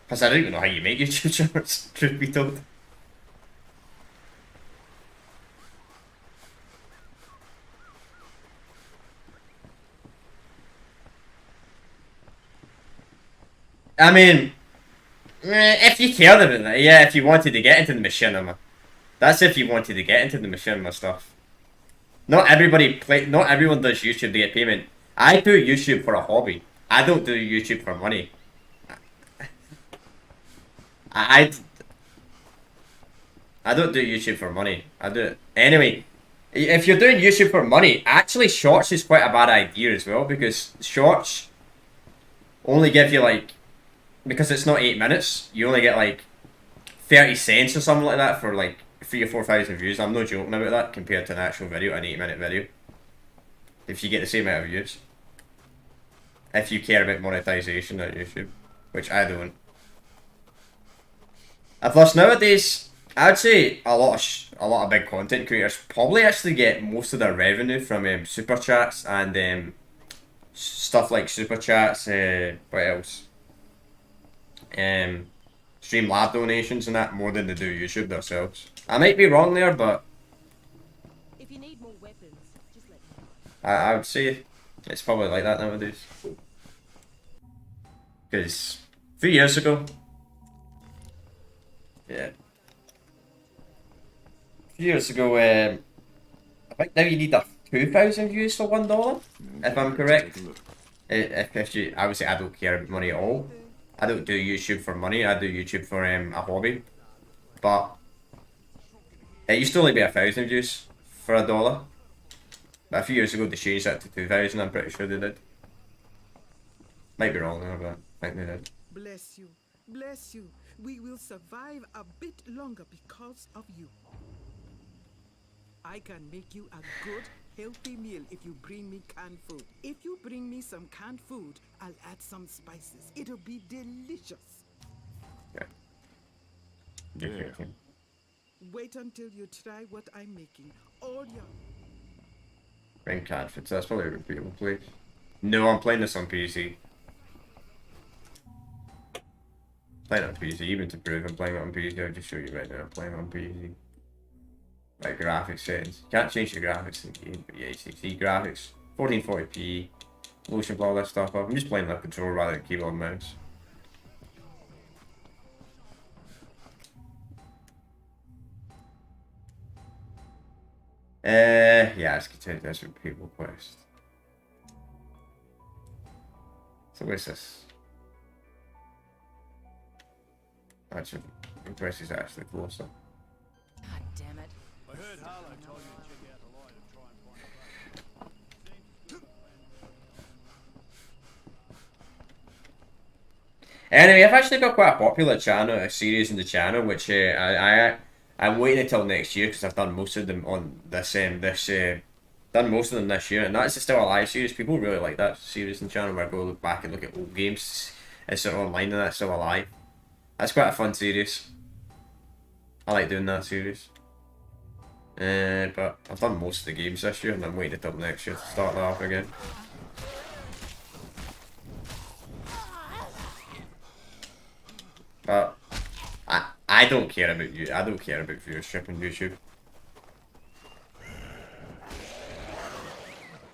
S1: Because I don't even know how you make YouTube shorts, truth be told. I mean, if you cared about that, yeah, if you wanted to get into the machinima. That's if you wanted to get into the machinima stuff. Not everyone does YouTube to get payment. I do YouTube for a hobby. I don't do YouTube for money. I don't do YouTube for money. I do it. Anyway, if you're doing YouTube for money, actually shorts is quite a bad idea as well, because shorts only give you like, because it's not 8 minutes, you only get like 30 cents or something like that for like 3,000 or 4,000 views. I'm not joking about that compared to an actual video, an 8-minute video. If you get the same amount of views. If you care about monetization on YouTube, which I don't. And plus nowadays, I'd say a lot of big content creators probably actually get most of their revenue from super chats and stuff like super chats. What else? Streamlab donations and that more than they do YouTube themselves. I might be wrong there, but
S11: If you need more weapons, just let me know.
S1: I would say it's probably like that nowadays. Because 3 years ago, yeah, 3 years ago, I think now you need 2,000 views for $1, if I'm correct. If you, I would say I don't care about money at all. I don't do YouTube for money. I do YouTube for a hobby. But it used to only be 1,000 views for $1. But a few years ago they changed that to 2,000. I'm pretty sure they did. Might be wrong there, but I think they did.
S12: Bless you. Bless you. We will survive a bit longer because of you. I can make you a good, healthy meal if you bring me canned food. If you bring me some canned food, I'll add some spices. It'll be delicious.
S1: Yeah.
S12: Wait until you try what I'm making. All your...
S1: Bring canned food. That's probably a repeatable place. No, I'm playing this on PC. Playing it on PC, even to prove I'm playing it on PC, I'll just show you right now. I'm playing it on PC. Like graphics settings. You can't change the graphics in the game, but yeah, you see graphics. 1440p, motion blur, all that stuff up. I'm just playing that controller rather than keyboard and mouse. Yeah, let's continue this with People Quest. So what's this? Actually, Impress is actually closer.
S2: God damn it.
S5: I heard Harlow told you to check out the light and try and find a
S1: Anyway, I've actually got quite a popular channel, a series in the channel, which I'm waiting until next year because I've done most of them on done most of them this year, and that's the Still Alive series. People really like that series in the channel where I go look back and look at old games. It's sort of online and that's Still Alive. That's quite a fun series. I like doing that series. But I've done most of the games this year, and I'm waiting until next year to start that up again. But I don't care about you. I don't care about viewership on YouTube.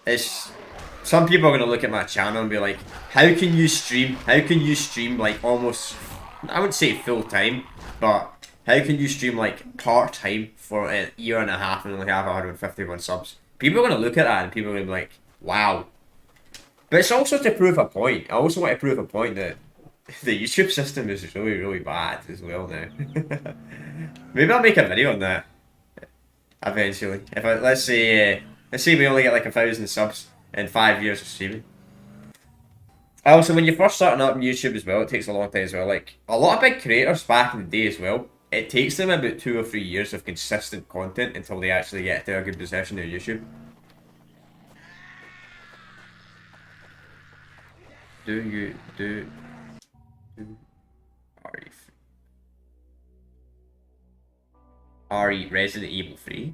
S1: It's some people are gonna look at my channel and be like, "How can you stream? How can you stream like almost? I wouldn't say full time, but how can you stream like part time for a year and a half and only have 151 subs?" People are gonna look at that and people are gonna be like, "Wow." But it's also to prove a point. I also want to prove a point that the YouTube system is really, really bad as well now. Maybe I'll make a video on that eventually. If let's say we only get like 1,000 subs in 5 years of streaming. Also, when you're first starting up on YouTube as well, it takes a long time as well. Like a lot of big creators back in the day as well, it takes them about 2 or 3 years of consistent content until they actually get to a good position on YouTube. RE Resident Evil 3?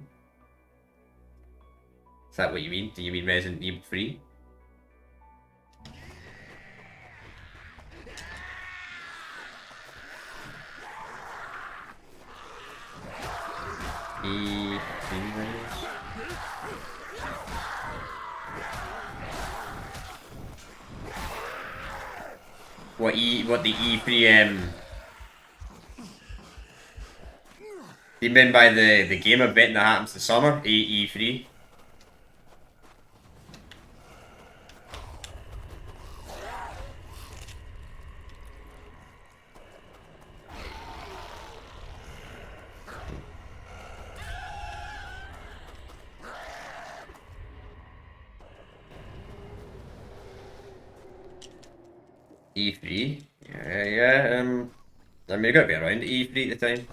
S1: Is that what you mean? Do you mean Resident Evil 3? What the E3 you mean by the game event that happens this summer? E3? E3? Yeah, I mean, I gotta be around E3 at the time.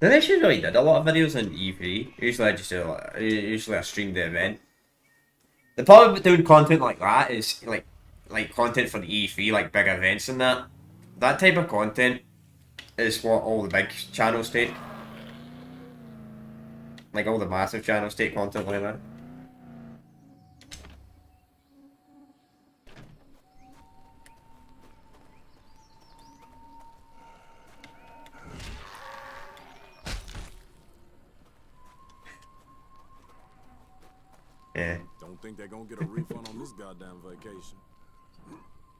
S1: They actually really did a lot of videos on E3. Usually I streamed the event. The problem with doing content like that is like content for the E3, like big events and that. That type of content is what all the big channels take. Like all the massive channels take content like that. Yeah.
S4: Don't think they're gonna get a refund on this goddamn vacation.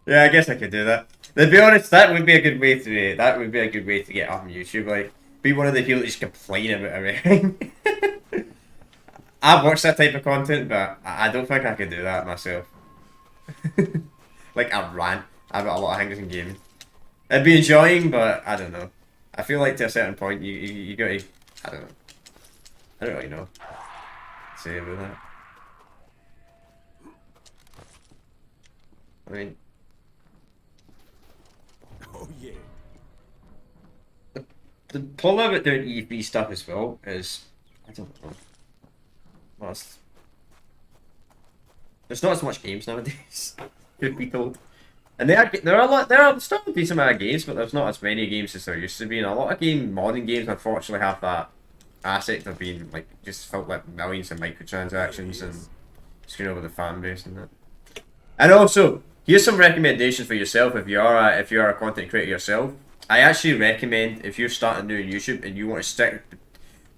S1: Yeah, I guess I could do that. To be honest, that would be a good way to get up on YouTube. Like, be one of the people that just complain about everything. I watch that type of content, but I don't think I could do that myself. Like a rant about a lot of things in gaming. It'd be enjoying, but I don't know. I feel like to a certain point, you gotta. I don't know. I don't really know what to say about that. I mean.
S4: Oh yeah.
S1: The problem about doing E3 stuff as well is, I don't know. Well, there's not as much games nowadays. Could be told, and there are still a decent amount of games, but there's not as many games as there used to be. And a lot of modern games, unfortunately, have that aspect of being like just felt like millions of microtransactions and screwing over the fan base and that. And also, here's some recommendations for yourself if you are a content creator yourself. I actually recommend if you're starting new on YouTube and you want to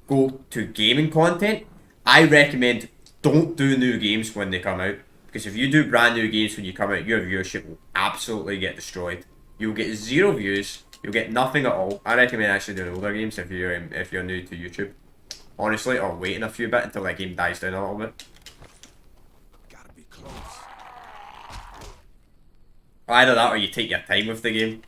S1: go to gaming content, I recommend don't do new games when they come out. Because if you do brand new games when you come out, your viewership will absolutely get destroyed. You'll get 0 views, you'll get nothing at all. I recommend actually doing older games if you're new to YouTube. Honestly, or waiting a few bit until that game dies down a little bit. Either that or you take your time with the game.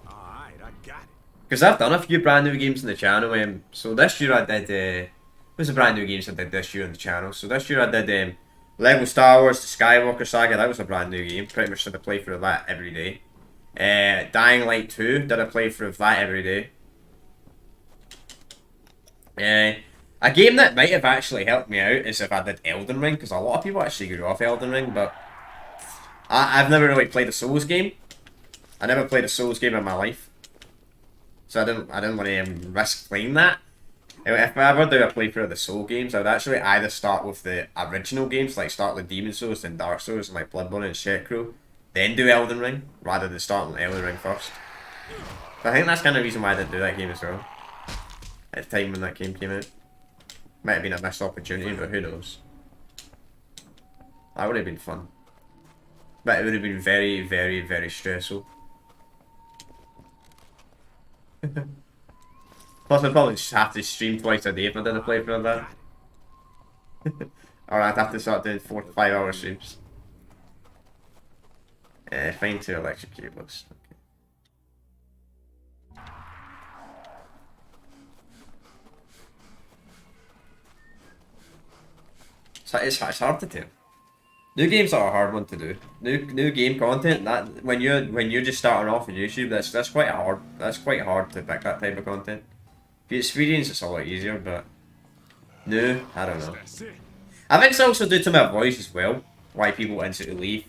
S4: Alright, I got it.
S1: Because I've done a few brand new games on the channel. So this year I did. What's the brand new games I did this year on the channel? So this year I did Lego Star Wars: The Skywalker Saga. That was a brand new game. Pretty much did a playthrough of that every day. Dying Light 2. Did a playthrough of that every day. A game that might have actually helped me out is if I did Elden Ring, because a lot of people actually grew off Elden Ring, but I've never really played a Souls game. I never played a Souls game in my life, so I didn't want to risk playing that. If I ever do a playthrough of the Soul games, I would actually either start with the original games, like start with Demon Souls, then Dark Souls, and like Bloodborne and Sekiro, then do Elden Ring, rather than starting with Elden Ring first. But I think that's kind of the reason why I didn't do that game as well. At the time when that game came out. Might have been a missed opportunity, but who knows. That would have been fun. But it would have been very, very, very stressful. Plus I'd probably just have to stream twice a day if I did a playthrough of that. Or I'd have to start doing 4 to 5 hour streams. Find 2 electric cables. It's hard to tell. New games are a hard one to do. New game content, that when you're just starting off on YouTube, that's quite hard to pick that type of content. If you experience, it's a lot easier, but new, I don't know. I think it's also due to my voice as well, why people instantly leave.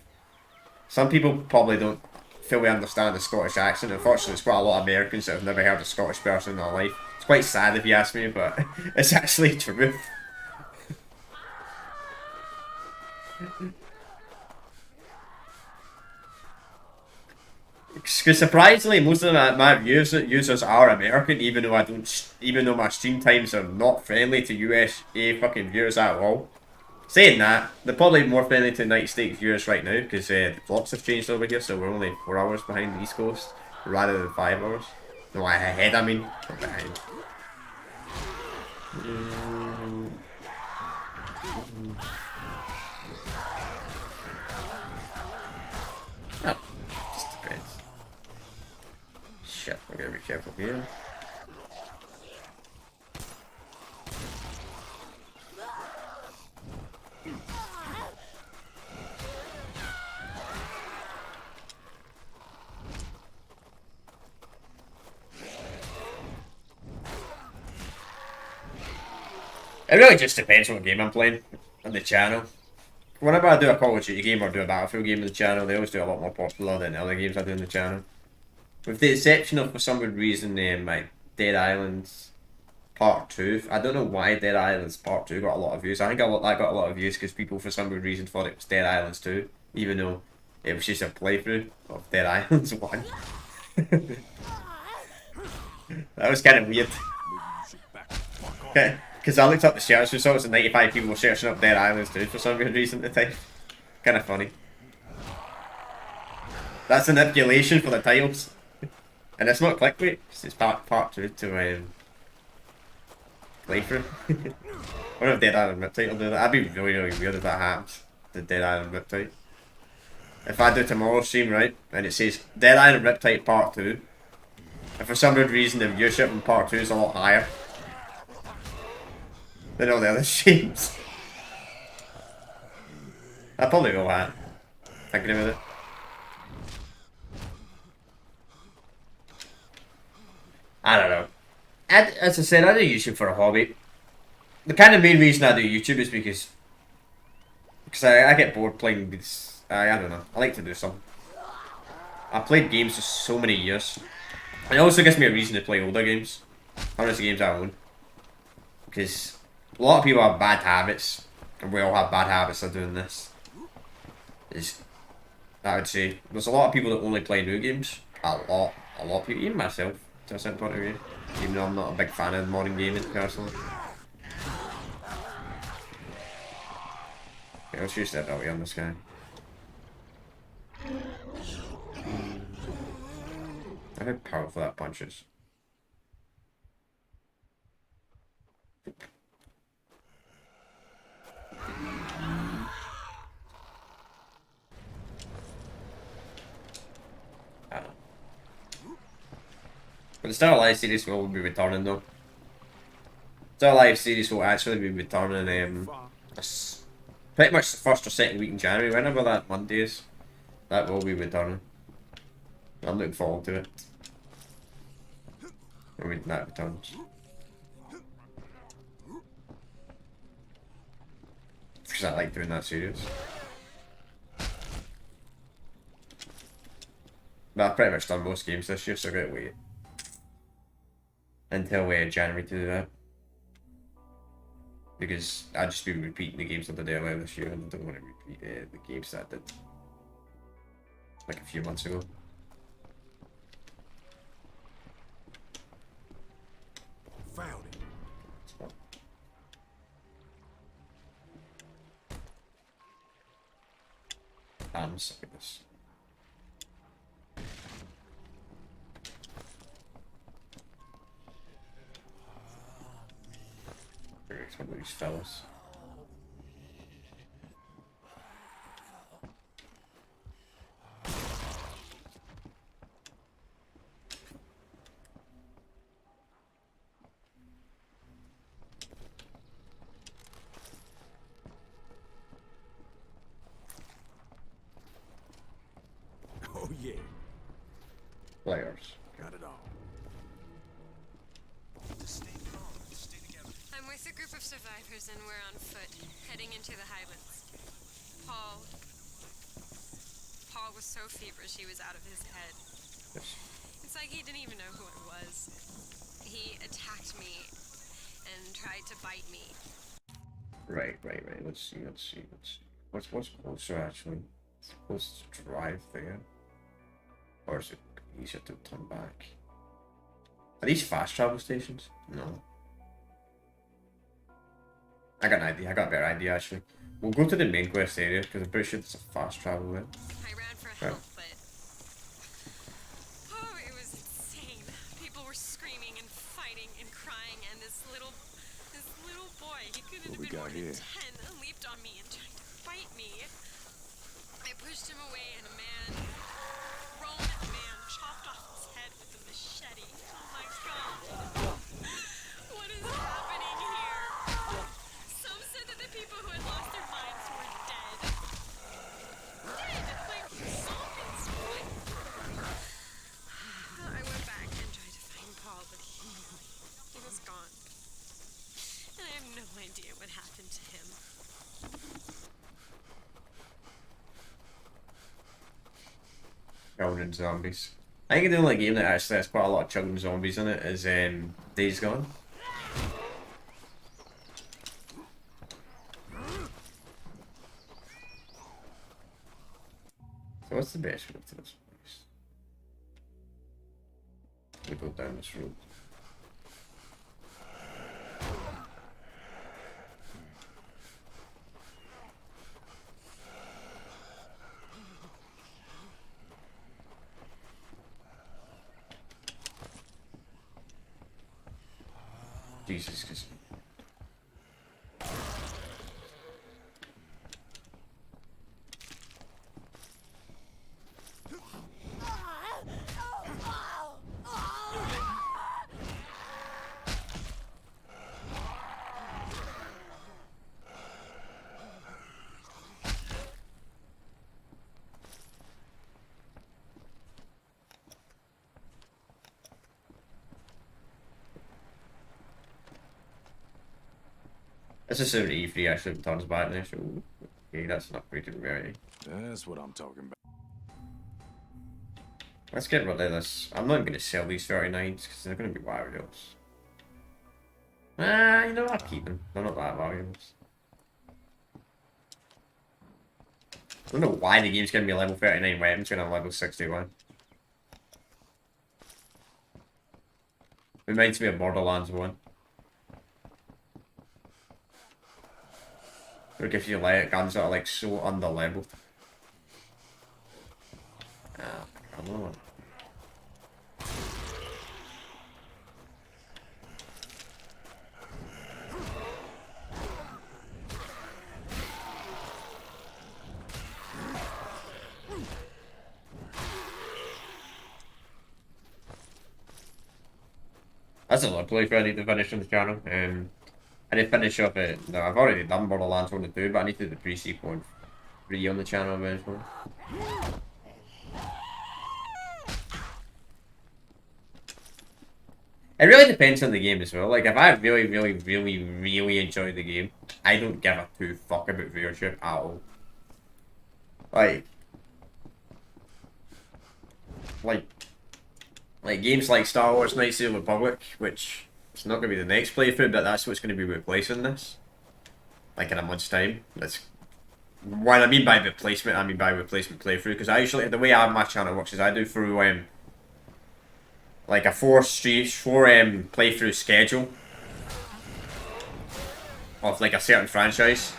S1: Some people probably don't fully understand the Scottish accent. Unfortunately, there's quite a lot of Americans that have never heard a Scottish person in their life. It's quite sad if you ask me, but it's actually true. Because surprisingly, most of my users are American, even though my stream times are not friendly to USA fucking viewers at all. Saying that, they're probably more friendly to United States viewers right now because the clocks have changed over here, so we're only 4 hours behind the East Coast rather than 5 hours. No, ahead. I mean, not behind. Oh, just depends. Shit, I gotta be careful here. It really just depends what game I'm playing on the channel. Whenever I do a Call of Duty game or do a Battlefield game on the channel, they always do a lot more popular than other games I do on the channel. With the exception of, for some good reason, like Dead Island's Part 2. I don't know why Dead Island's Part 2 got a lot of views. I think that got a lot of views because people, for some good reason, thought it was Dead Islands 2, even though it was just a playthrough of Dead Islands 1. That was kind of weird. Okay. Because I looked up the search results and 95 people were searching up Dead Islands 2 for some good reason at the time. Kind of funny. That's an manipulation for the titles. And it's not clickbait, it's part 2 to playthrough. What if Dead Island Riptide will do that? That'd be really, really weird if that happens. The Dead Island Riptide. If I do tomorrow's stream, right, and it says Dead Island Riptide Part 2, and for some good reason the viewership in Part 2 is a lot higher than all the other streams. I probably will have. Thinking about it. I don't know. As I said, I do YouTube for a hobby. The kind of main reason I do YouTube is because I get bored playing this. I don't know. I like to do something. I played games for so many years. It also gives me a reason to play older games. Hundreds of games I own. Because a lot of people have bad habits, and we all have bad habits of doing this. I would say there's a lot of people that only play new games. A lot of people, even myself, to a certain point of view. Even though I'm not a big fan of modern gaming personally. Okay, let's use that way on this guy. How powerful that punch is. But the Still Alive series will be returning though. Still Alive series will actually be returning pretty much the first or second week in January, whenever that Monday is. That will be returning. I'm looking forward to it. I mean, that returns. Because I like doing that series. But I've pretty much done most games this year, so I've got to wait until January to do that. Because I've just been repeating the games that I did earlier this year, and I don't want to repeat the games that I did like a few months ago.
S4: Found it.
S1: I'm sick of this. Some of these fellas.
S4: Oh yeah.
S1: Players.
S4: Got it all.
S13: I'm with a group of survivors and we're on foot, heading into the Highlands. Paul was so feverish he was out of his head. It's like he didn't even know who I was. He attacked me and tried to bite me.
S1: Right. Let's see. What's closer actually? It's supposed to drive there. Or is it easier to turn back? Are these fast travel stations? No. I got an idea. I got a better idea actually. We'll go to the main quest area because I'm pretty sure there's a fast travel there.
S13: I ran for help, but it was insane. People were screaming and fighting and crying, and this little boy, he couldn't have been more than 10, leaped on me and tried to bite me. I pushed him away, and a grown man, chopped off his head with a machete. Oh my god! What is happening here? Some said that the people who had lost their minds were dead. Like zombies. I went back and tried to find Paul, but he was gone. And I have no idea what happened to him.
S1: Children zombies. I think the only game that actually has quite a lot of children zombies in it is Days Gone. So what's the best route to this place? We go down this road. Jesus, because this is 73 actually turns back there, so okay, that's an upgraded rarity.
S4: That's what I'm talking about.
S1: Let's get rid of this. I'm not even going to sell these 39s because they're going to be valuables. You know what? I'll keep them. They're not that valuables. I don't know why the game's going to be level 39 weapons when I'm level 61. Reminds me of Borderlands 1. Or gives you light guns that are like so under-leveled. Come on. That's a lot of playthrough I need to finish on the channel. I need to finish up it. No, I've already done Borderlands 1 and 2, but I need to do the pre-sequel and 3 on the channel eventually. It really depends on the game as well. Like, if I really enjoy the game, I don't give a two fuck about viewership at all. Like games like Star Wars Knights of the Republic, which it's not going to be the next playthrough, but that's what's going to be replacing this. Like in a month's time. That's what I mean by replacement. I mean by replacement playthrough, because I usually, the way my channel works is I do through like a four playthrough schedule of like a certain franchise.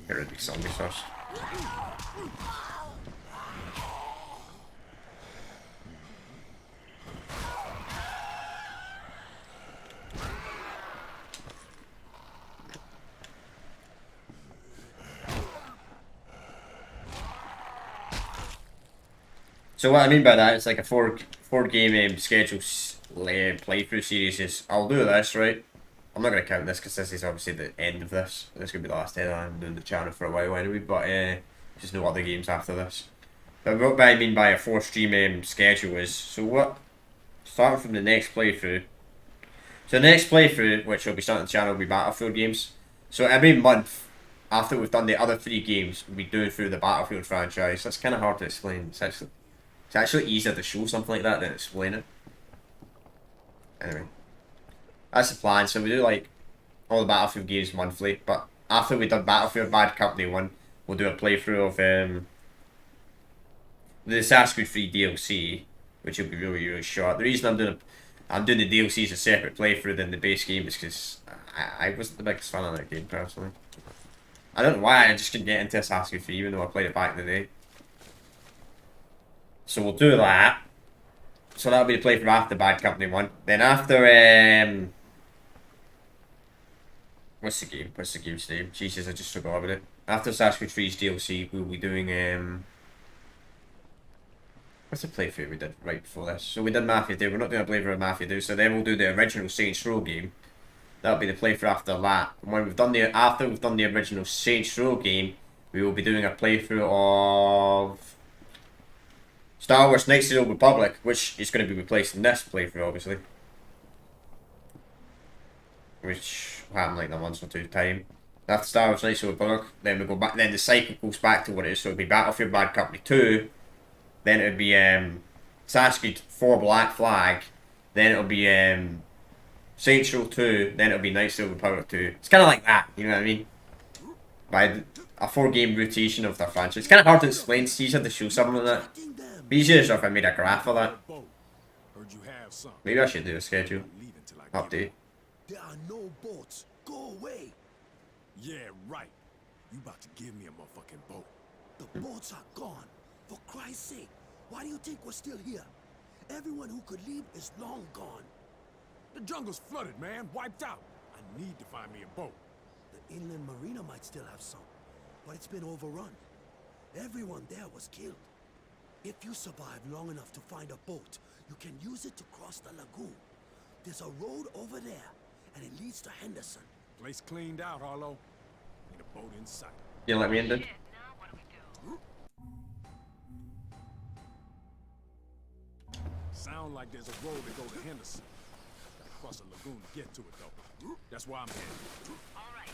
S1: Get rid of these zombies first. So what I mean by that, it's like a four game schedule playthrough series. Is I'll do this, right? I'm not gonna count this because this is obviously the end of this. This is gonna be the last time I'm doing the channel for a while anyway. But just no other games after this. But what I mean by a 4 stream schedule is, so what? Starting from the next playthrough. So the next playthrough, which will be starting the channel, will be Battlefield games. So every month, after we've done the other 3 games, we'll be doing through the Battlefield franchise. That's kind of hard to explain. It's actually easier to show something like that than explain it. Anyway, that's the plan. So we do like all the Battlefield games monthly, but after we've done Battlefield Bad Company 1, we'll do a playthrough of the Assassin's Creed 3 DLC, which will be really short. The reason I'm doing the DLC as a separate playthrough than the base game is because I wasn't the biggest fan of that game personally. I don't know why, I just couldn't get into Assassin's Creed 3 even though I played it back in the day. So we'll do that. So that'll be the playthrough after Bad Company 1. Then after what's the game's name? Jesus, I just forgot about it. After Assassin's Creed 3's DLC, we'll be doing what's the playthrough we did right before this? So we did Mafia 2. We're not doing a playthrough of Mafia 2, so then we'll do the original Saints Row game. That'll be the playthrough after that. And when after we've done the original Saints Row game, we will be doing a playthrough of Star Wars Knights of the Old Republic, which is going to be replacing this playthrough, obviously. Which will happen like in a month or 2 time. After Star Wars Knights of the Republic, then we go back. Then the cycle goes back to what it is. So it'll be Battlefield Bad Company 2. Then it'll be Assassin's Creed 4 Black Flag. Then it'll be Saints Row 2. Then it'll be Knights of the Republic 2. It's kind of like that. You know what I mean? By a 4-game rotation of their franchise. It's kind of hard to explain. It's easier to show something like that. Be easier if I made a graph for that. Maybe I should do a schedule update.
S4: There are no boats. Go away. Yeah, right. You about to give me a motherfucking boat. The boats are gone. For Christ's sake, why do you think we're still here? Everyone who could leave is long gone. The jungle's flooded, man. Wiped out. I need to find me a boat.
S14: The inland marina might still have some, but it's been overrun. Everyone there was killed. If you survive long enough to find a boat, you can use it to cross the lagoon. There's a road over there, and it leads to Henderson.
S4: Place cleaned out, Harlow. Ain't a boat in sight.
S1: You let me in, dude?
S4: Sound like there's a road to go to Henderson. Gotta cross a lagoon to get to it, though. That's why I'm headed. All right.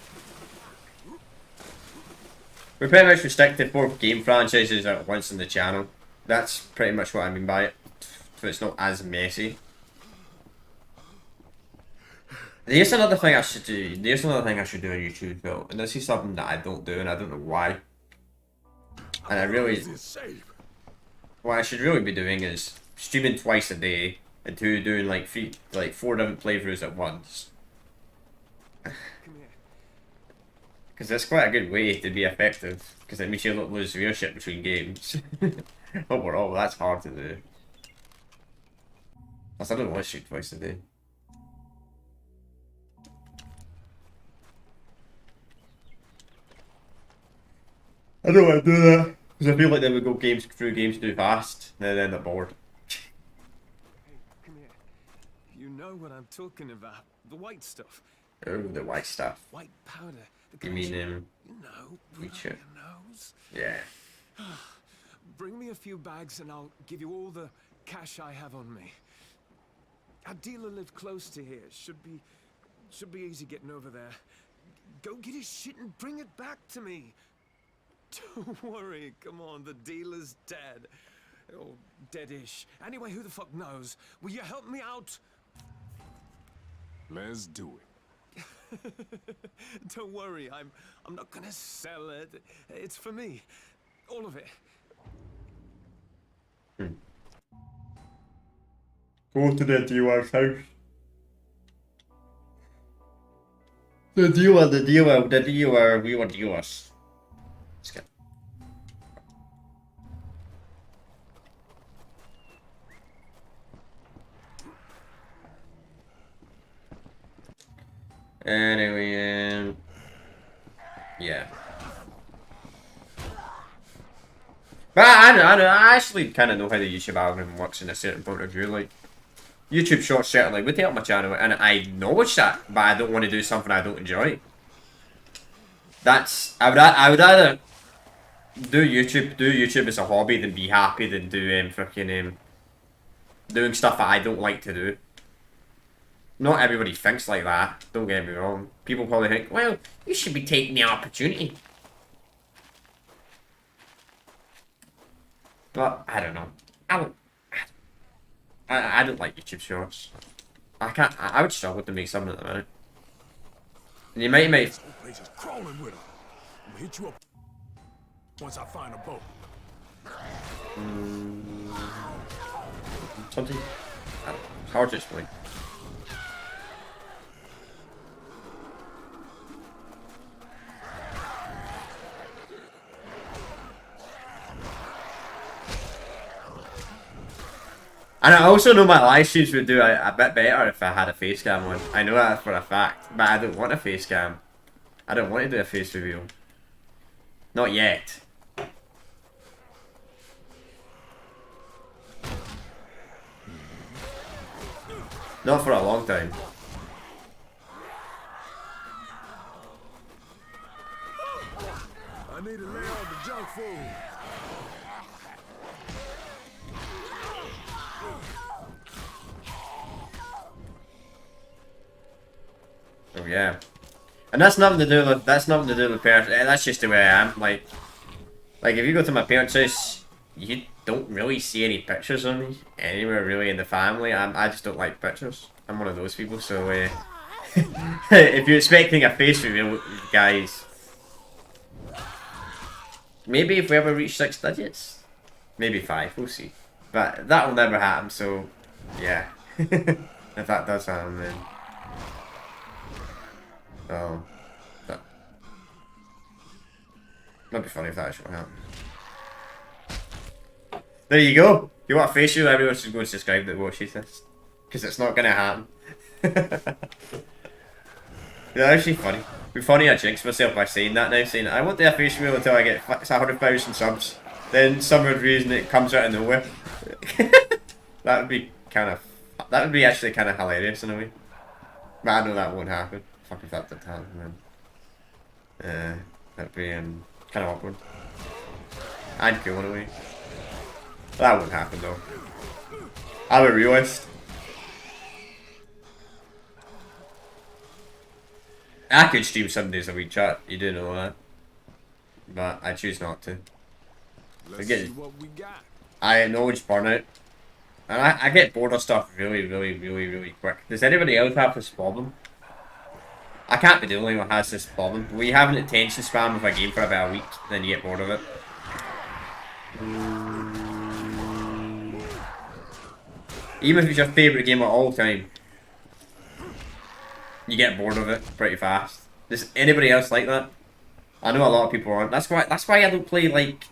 S1: We pretty much restricted 4 game franchises at once on the channel. That's pretty much what I mean by it. So it's not as messy. There's another thing I should do. There's another thing I should do on YouTube, Phil. And this is something that I don't do, and I don't know why. And I really, what I should really be doing is streaming twice a day, and doing like 4 different playthroughs at once. Because that's quite a good way to be effective. Because it makes you not lose viewership between games. Overall, that's hard to do. Plus, I don't want to shoot twice a day. I don't want to do that. Because I feel like they would go through games too fast, and then end up bored.
S5: know what I'm talking about. The white stuff.
S1: Oh, the white stuff.
S5: White powder. The
S1: You mean,
S5: you know,
S1: Reacher.
S5: your nose.
S1: Yeah.
S5: Bring me a few bags and I'll give you all the cash I have on me. Our dealer lived close to here. Should be easy getting over there. Go get his shit and bring it back to me. Don't worry, come on, the dealer's dead. Or dead-ish. Anyway, who the fuck knows? Will you help me out?
S4: Let's do it.
S5: Don't worry, I'm not gonna sell it. It's for me. All of it.
S1: Go to the dealer's house. The dealer, we want dealers. Let's go. Anyway, yeah. But I actually kind of know how the YouTube algorithm works in a certain point of view. Like, YouTube Shorts certainly would help my channel, and I acknowledge that, but I don't want to do something I don't enjoy. I would rather do YouTube as a hobby than be happy than do doing stuff that I don't like to do. Not everybody thinks like that, don't get me wrong. People probably think, well, you should be taking the opportunity. But, I don't know. I don't like YouTube Shorts. I would struggle to make something at the minute. And you might
S4: This whole place is crawling with them. I'm gonna hit you up once I find a boat.
S1: Something? Hard to explain. And I also know my live streams would do a bit better if I had a face cam on. I know that for a fact, but I don't want a face cam. I don't want to do a face reveal. Not yet. Not for a long time.
S4: I need to lay off the junk food.
S1: Oh yeah, and that's nothing to do with parents. That's just the way I am. Like if you go to my parents' house, you don't really see any pictures of me anywhere really in the family. I just don't like pictures. I'm one of those people. So if you're expecting a face reveal, guys, maybe if we ever reach 6 digits, maybe 5. We'll see. But that will never happen. So yeah, if that does happen, then. Oh, that'd be funny if that actually happened. There you go. You want a face reveal? Everyone should go and subscribe to watches this, because it's not gonna happen. Yeah, actually funny. It'd be funny I jinx myself by saying that now, saying I won't do a face reveal until I get 100,000 subs. Then some weird reason it comes out of nowhere. That would be actually kind of hilarious in a way. But I know that won't happen. Fuck if that did happen, man. That'd be kind of awkward. And cool in a way. That wouldn't happen though. I'm a realist. I could stream some days a week, chat. You do know that. But I choose not to.
S4: Let's see what we got.
S1: I acknowledge burnout. And I get bored of stuff really quick. Does anybody else have this problem? I can't be the only one who has this problem. When you have an attention span of a game for about a week, then you get bored of it. Even if it's your favourite game of all time, you get bored of it pretty fast. Does anybody else like that? I know a lot of people aren't. That's why I don't play like...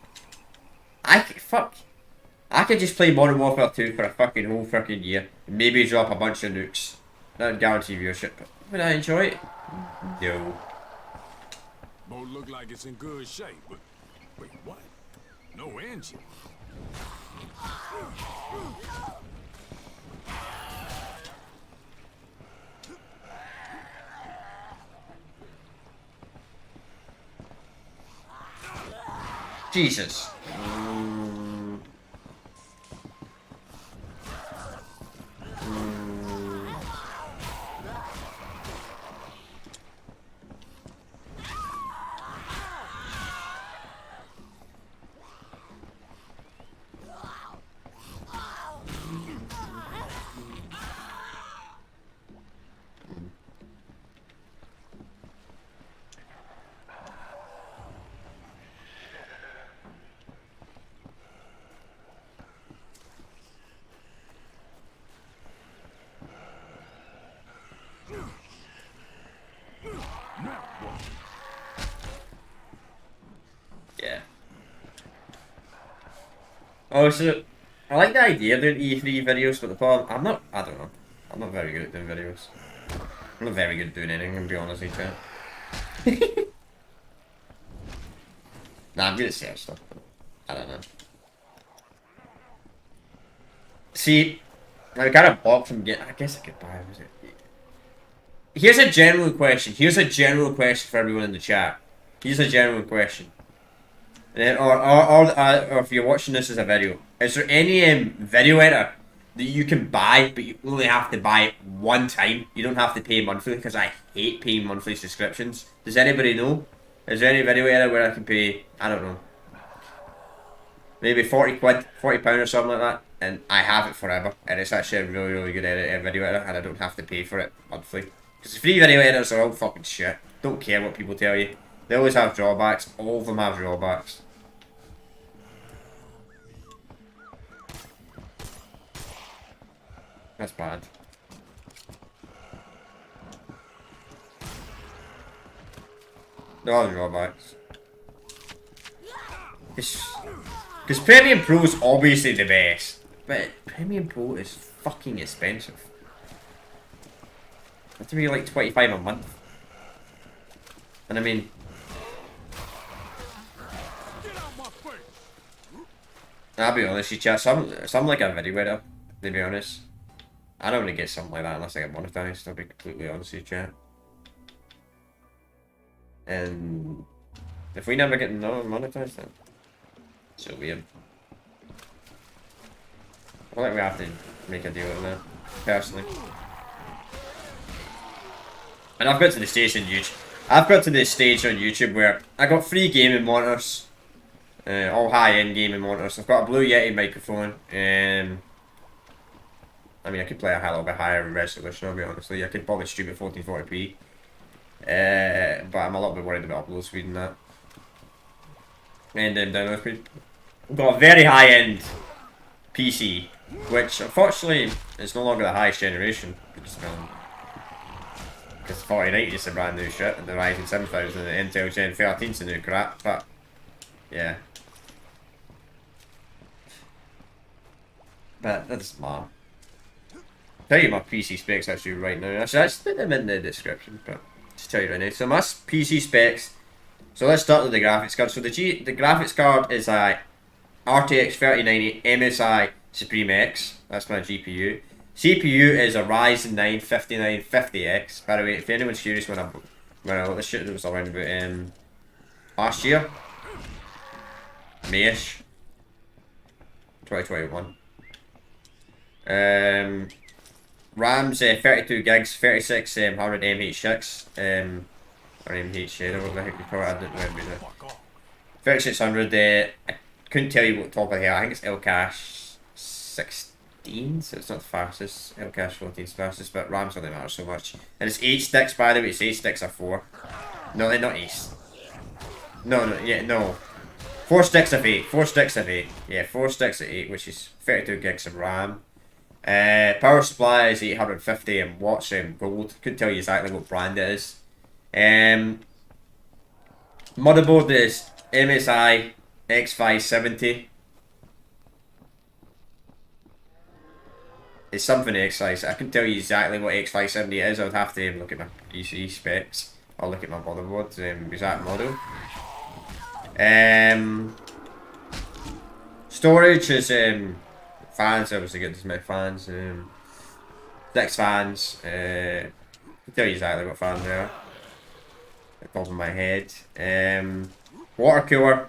S1: I could just play Modern Warfare 2 for a fucking whole fucking year. Maybe drop a bunch of nukes. That would guarantee viewership, but would I enjoy it? No.
S4: Boat look like it's in good shape, but wait, what? No engine.
S1: Jesus. Yeah. Oh, so I like the idea of doing E3 videos, but the problem, I don't know. I'm not very good at doing videos. I'm not very good at doing anything, to be honest with you. Nah, I'm good at sales stuff, but I don't know. See, I got a box from I guess I could buy it. Here's a general question. Here's a general question for everyone in the chat. Here's a general question. Or if you're watching this as a video, is there any video editor that you can buy, but you only have to buy it one time? You don't have to pay monthly, because I hate paying monthly subscriptions. Does anybody know? Is there any video editor where I can pay, I don't know, maybe 40 quid, £40 or something like that, and I have it forever, and it's actually a really, really good video editor, and I don't have to pay for it monthly. Because free video editors are all fucking shit. Don't care what people tell you. They always have drawbacks. All of them have drawbacks. That's bad. They're all drawbacks. Because Premium Pro is obviously the best, but Premium Pro is fucking expensive. It's to be like 25 a month. And I mean, I'll be honest, you chat, something like a video editor, to be honest. I don't really get something like that unless I get monetized, I'll be completely honest with you, chat. And if we never get monetized, then it's so weird. I think we have to make a deal with that, personally. And I've got to the stage on YouTube. I've got to the stage on YouTube where I got 3 gaming monitors, all high-end gaming monitors. I've got a Blue Yeti microphone, and I mean I could play a little bit higher resolution. I'll be honest with you. I could probably stream at 1440p, but I'm a little bit worried about upload speed and that, and download speed. I've got a very high-end PC, which unfortunately is no longer the highest generation. Because 4090 is a brand new shit, and the Ryzen 7000 and the Intel Gen 13 is a new crap, but yeah. But that doesn't matter. I'll tell you my PC specs actually right now. Actually, I just put them in the description, but just tell you right now. So my PC specs. So let's start with the graphics card. So the graphics card is a RTX 3090 MSI Supreme X. That's my GPU. CPU is a Ryzen 9 5950X. By the way, if anyone's curious, when I this shit was around about last year, Mayish, 2021. RAM's 32 gigs, 3600 MH6, or MH, whatever the heck you call it. I don't know what it is. 3600. I couldn't tell you what top of the head. I think it's LCache 16, so it's not the fastest. LCache 14 is the fastest, but RAM's doesn't matter so much. And it's 8 sticks, by the way. It's 8 sticks or 4. No, they're not 8. No. 4 sticks of 8. 4 sticks of 8. Yeah, 4 sticks of 8, which is 32 gigs of RAM. Power supply is 850 watts gold. Couldn't tell you exactly what brand it is. Motherboard is MSI X570. It's something X5. I couldn't tell you exactly what X570 is. I would have to look at my PC specs. I'll look at my motherboard, exact model. Storage is fans. Obviously, get this many fans. 6 fans. I can tell you exactly what fans they are. At the top of my head. Water cooler,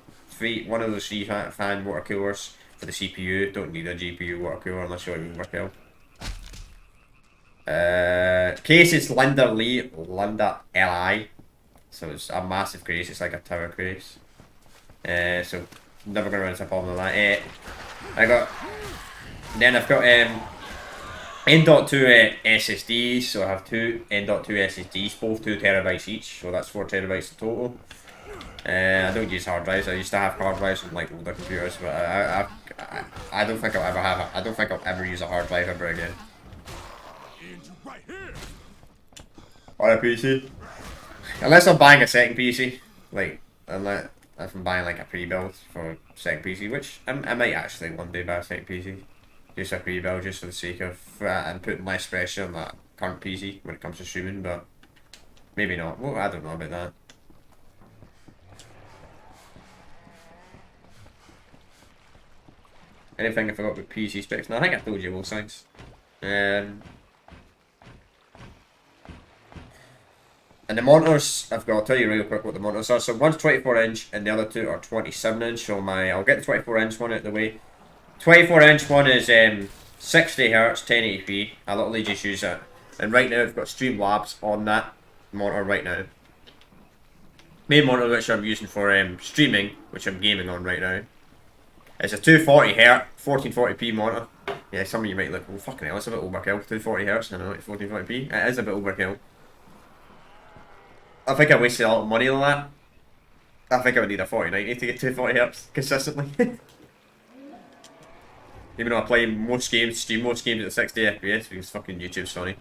S1: one of those 3-fan water coolers for the CPU. Don't need a GPU water cooler unless you want to work out. Case is Linda Li. So it's a massive case, it's like a tower case. So never gonna run into a problem with that. I've got N.2 SSDs, so I have two N.2 SSDs, both 2 terabytes each, so that's 4 terabytes in total. I don't use hard drives. I used to have hard drives on like older computers, but I don't think I'll ever use a hard drive ever again. On a PC, unless I'm buying a second PC, like unless if I'm buying like a pre-build for a second PC, which I might actually one day buy a second PC, just a pre-build just for the sake of and putting less pressure on that current PC when it comes to streaming, but maybe not. Well, I don't know about that. Anything I forgot about PC specs? No, I think I told you most things. And the monitors, I'll tell you real quick what the monitors are. So one's 24 inch and the other two are 27 inch. So I'll get the 24 inch one out of the way. 24 inch one is 60 Hz, 1080p. I literally just use it. And right now I've got Streamlabs on that monitor right now. Main monitor which I'm using for streaming, which I'm gaming on right now. It's a 240 Hz, 1440p monitor. Yeah, some of you might look, well fucking hell, it's a bit overkill. 240 Hz, I know, 1440p. It is a bit overkill. I think I wasted a lot of money on that. I think I would need a 4090 to get 240 Hz consistently. Even though I play most games, stream most games at 60 FPS because fucking YouTube's funny.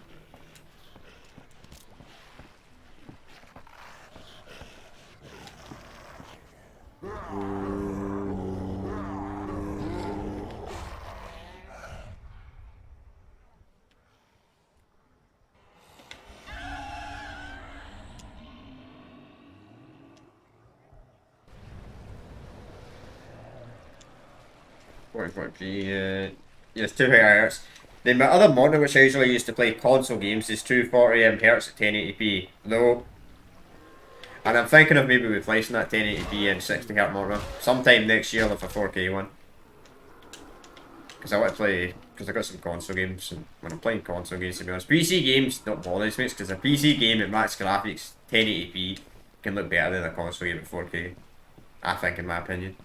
S1: Yes, 240 Hz. Then my other monitor, which I usually use to play console games, is 240 Hz at 1080p. Though, and I'm thinking of maybe replacing that 1080p and 60 Hz monitor sometime next year with a 4K one. Because I want to play, because I got some console games, and when I'm playing console games, to be honest, PC games don't bother me, because a PC game at max graphics 1080p can look better than a console game at 4K. I think, in my opinion.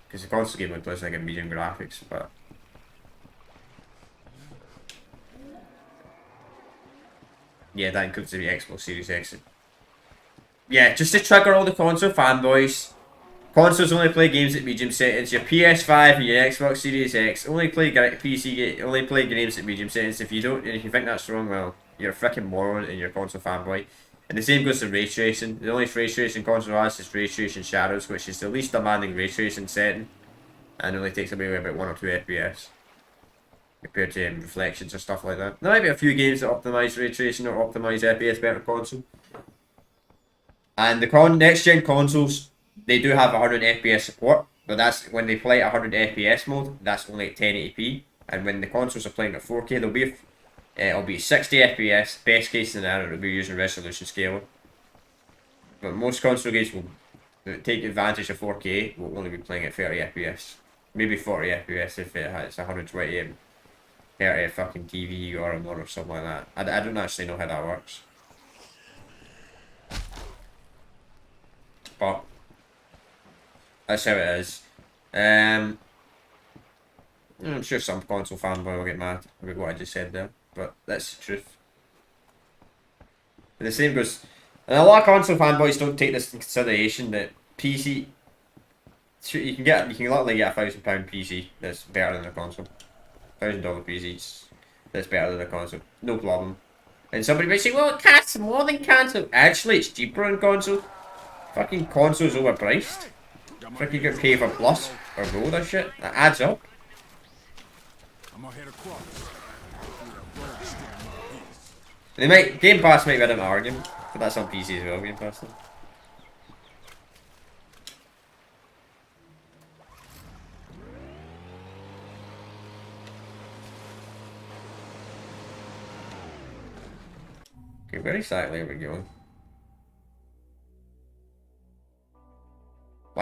S1: Because the console game would play like a medium graphics, but yeah, that includes the Xbox Series X. Yeah, just to trigger all the console fanboys. Consoles only play games at medium settings. Your PS5 and your Xbox Series X only play only play games at medium settings. If you don't, and if you think that's wrong, well, you're a freaking moron and you're a console fanboy. And the same goes to ray tracing. The only ray tracing console has is ray tracing shadows, which is the least demanding ray tracing setting, and only takes away about 1 or 2 FPS compared to reflections or stuff like that. There might be a few games that optimize ray tracing or optimize FPS better on console. And the next gen consoles, they do have 100 FPS support, but that's when they play at 100 FPS mode. That's only at 1080p, and when the consoles are playing at 4K, it'll be 60 FPS. Best case scenario, it'll be using resolution scaling. But most console games will take advantage of 4K. Will only be playing at 30 FPS, maybe 40 FPS if it has 120 30 fucking TV or a mod or something like that. I don't actually know how that works. But that's how it is. I'm sure some console fanboy will get mad about what I just said there, but that's the truth. And the same goes, and a lot of console fanboys don't take this into consideration that PC, you can literally get a £1,000 PC that's better than a console. $1,000 PC that's better than a console, no problem. And somebody might say, well, it costs more than console. Actually, it's cheaper on console. Fucking console's overpriced. Fucking get paid for plus or gold or shit. That adds up. Game Pass might be a different argument, but that's on PC as well, Game Pass. Though. Okay, where exactly are we going?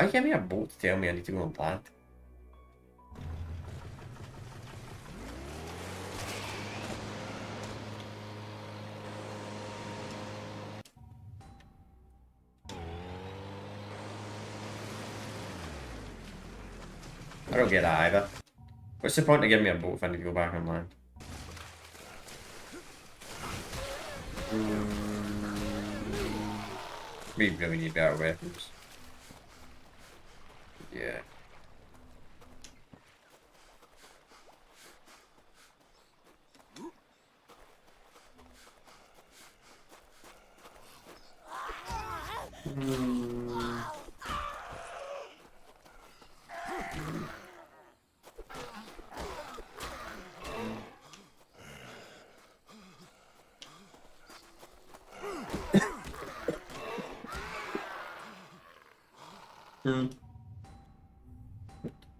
S1: Why give me a boat to tell me I need to go on land? I don't get that either. What's the point of giving me a boat if I need to go back on land? We really need better weapons. Yeah.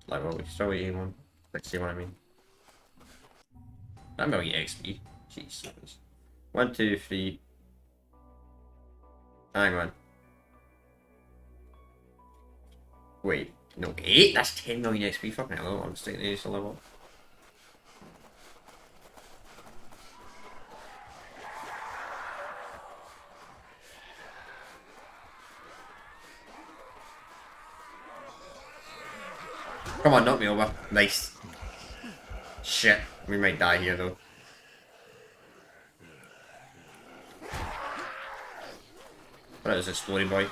S1: Like, well, we still eating one. Let's see what I mean. I'm gonna get XP. Jeez. 1, 2, 3. Hang on. Wait, no, 8? That's 10 million XP. Fucking hell, I'm sticking these to level. Come on, knock me over. Nice. Shit, we might die here though. What is this, story boy?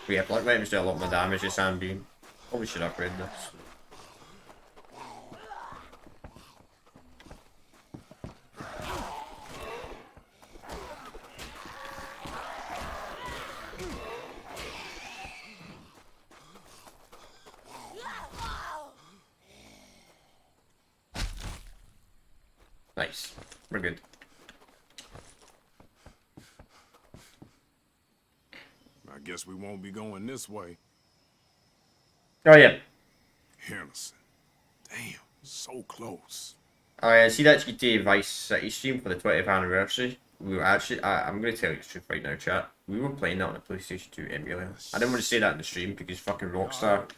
S1: Yeah, black weapons do a lot more damage to sand beam. Probably should upgrade this. Nice. We're good.
S4: I guess we won't be going this way.
S1: Oh yeah.
S4: Henderson. Damn, so close.
S1: Oh yeah, see that GTA Vice City stream for the 20th anniversary? We were actually, I'm going to tell you the truth right now, chat. We were playing that on a PlayStation 2 emulator. I didn't want to say that in the stream because fucking Rockstar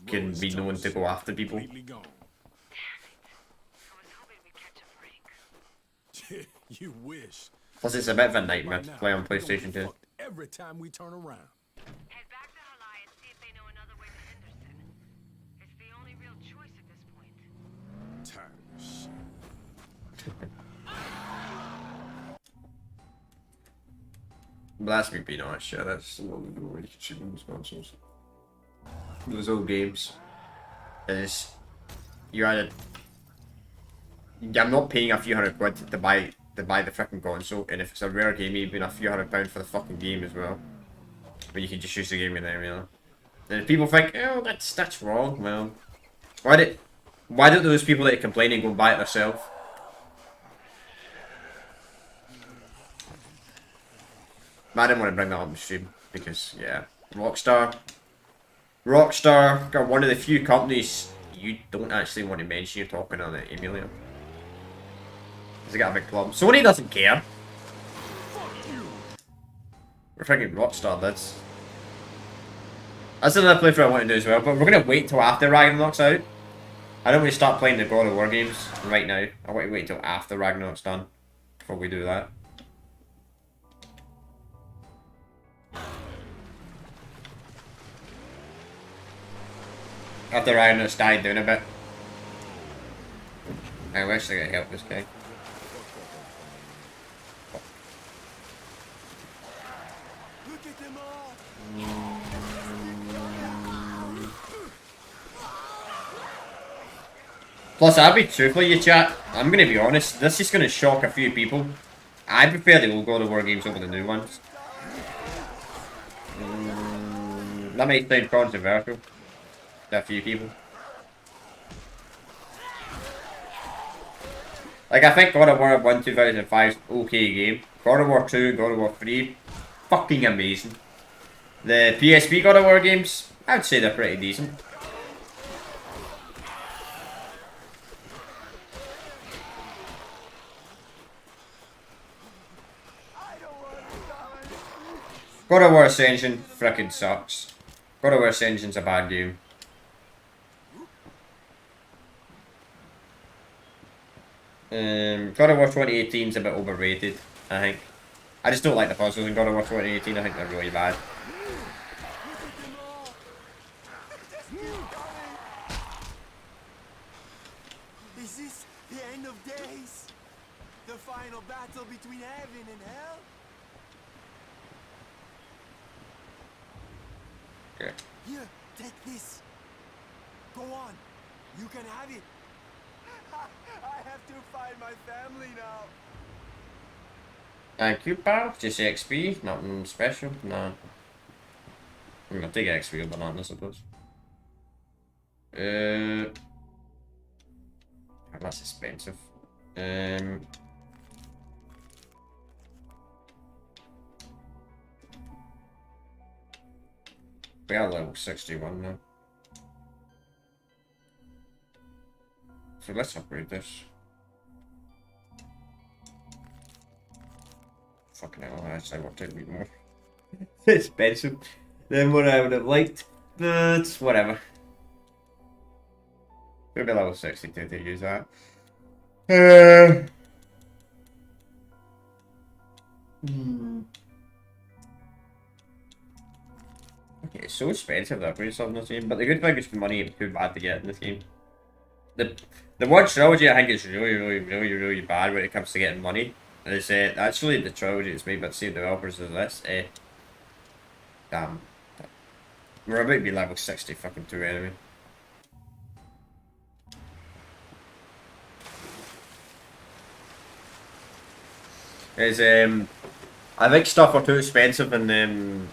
S1: can be known to go after people.
S4: You wish.
S1: Plus it's a bit of a nightmare to play on PlayStation 2.
S4: Every time we turn around.
S10: Head back to Halai and see if they know another way to Henderson. It's the only real choice at this point.
S4: Tired of shit.
S1: But that's me being honest, yeah, that's what we do when you consume those consoles. Those old games. Is you either I'm not paying a few £100 to buy the freaking console, and if it's a rare game, even a few £100 for the fucking game as well. But you can just use the game in there, you know. And if people think, oh, that's wrong, well, why don't those people that are complaining go buy it themselves? I didn't want to bring that up on the stream because, yeah, Rockstar are one of the few companies you don't actually want to mention you're talking on the emulator. Because they got a big club. Sony doesn't care. We're thinking Rockstar does. That's another playthrough I want to do as well, but we're going to wait till after Ragnarok's out. I don't want to start playing the God of War games right now. I want to wait till after Ragnarok's done before we do that. After Ragnarok's died down a bit. I wish I could help this guy. Plus, I'll be truthful with you, chat. I'm gonna be honest. This is gonna shock a few people. I prefer the old God of War games over the new ones. That might sound controversial to a few people. Like, I think God of War 1 2005 is an okay game. God of War 2 and God of War 3, fucking amazing. The PSP God of War games, I would say they're pretty decent. God of War Ascension frickin' sucks. God of War Ascension's a bad game. God of War 2018 is a bit overrated, I think. I just don't like the puzzles in God of War 2018, I think they're really bad.
S14: Is this the end of days? The final battle between heaven and hell?
S1: Okay.
S14: Here, take this. Go on. You can have it. I have to find my family now.
S1: Thank you, pal. Just XP, nothing special. Nah. I'm gonna take XP with banana, I suppose. That's expensive. We are level 61 now. So let's upgrade this. Fucking hell, I want to be more. It's expensive than what I would have liked, but whatever. We'll be level 62 to use that. Okay, it's so expensive to upgrade stuff in this game, but the good thing is the money is too bad to get in this game. The word trilogy I think is really bad when it comes to getting money. It's actually the trilogy that's made by the same developers as this. Damn. We're about to be level 60 fucking 2 anyway. Is I think stuff are too expensive in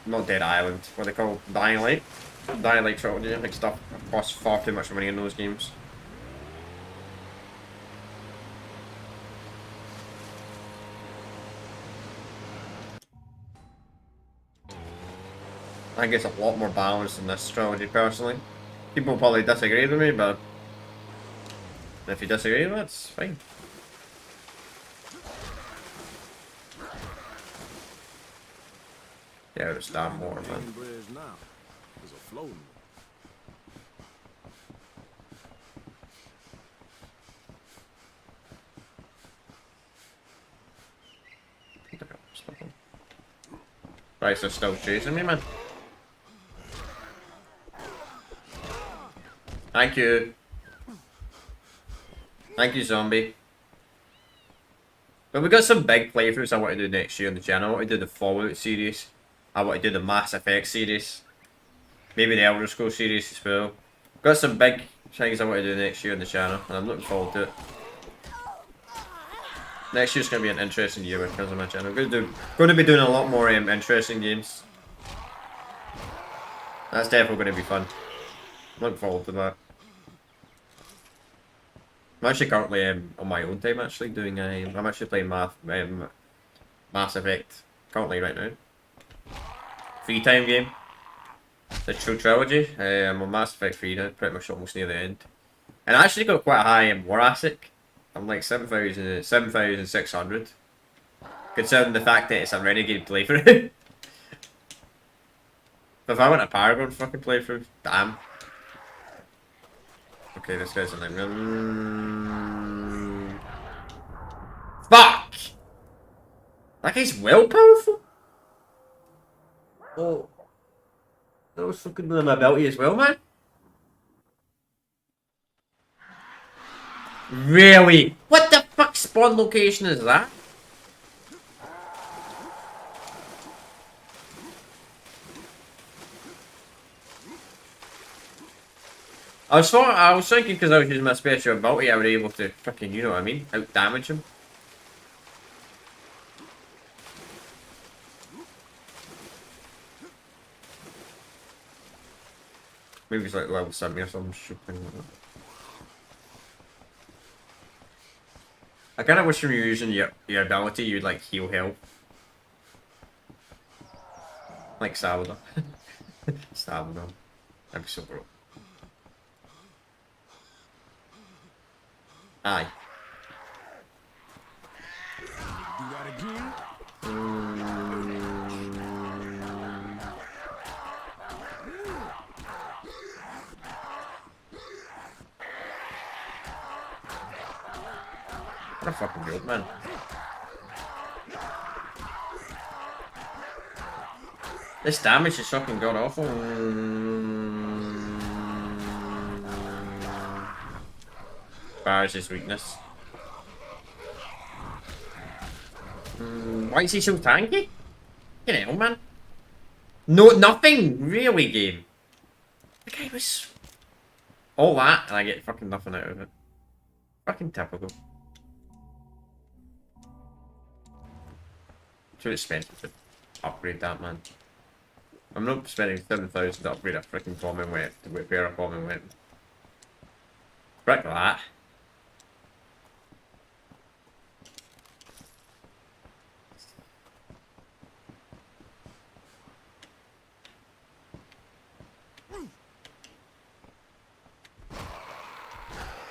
S1: not Dead Island, what they call Dying Light. Dying Light trilogy, I think stuff costs far too much money in those games. I think it's a lot more balanced in this trilogy personally. People probably disagree with me, but if you disagree, that's fine. Yeah, it's down more, man. Right, so still chasing me, man. Thank you. Thank you, zombie. But we got some big playthroughs I want to do next year on the channel. I want to do the Fallout series. I want to do the Mass Effect series. Maybe the Elder Scrolls series as well. Got some big things I want to do next year on the channel, and I'm looking forward to it. Next year's going to be an interesting year when it comes to my channel. I'm going to be doing a lot more interesting games. That's definitely going to be fun. Looking forward to that. I'm actually currently on my own time actually doing I'm actually playing Mass Effect currently right now. Free time game. The true trilogy. I'm on Mass Effect 3 now, pretty much almost near the end. And I actually got quite a high War Asset. I'm like 7,600. Considering the fact that it's a renegade playthrough. But if I went a Paragon fucking playthrough, damn. Okay, this guy's in there. Fuck! That guy's well powerful. Oh. That was fucking with my ability as well, man. Really? What the fuck spawn location is that? I was thinking because I was using my special ability, I was able to fucking, you know what I mean, out damage him. Maybe he's like level 70 or something stupid like that. I kind of wish when you're using your ability, you'd like heal health. Like Salvador. Salvador. That'd be so broke. Aye.
S5: Do that again?
S1: What a fucking joke, man. This damage is fucking god awful. Bar's his weakness. Why is he so tanky? Get hell, man. No, nothing! Really, game. The guy was... all that, and I get fucking nothing out of it. Fucking typical. Too expensive to upgrade that, man. I'm not spending 7,000 to upgrade a freaking bombing weapon, to repair a bombing weapon. Frick that.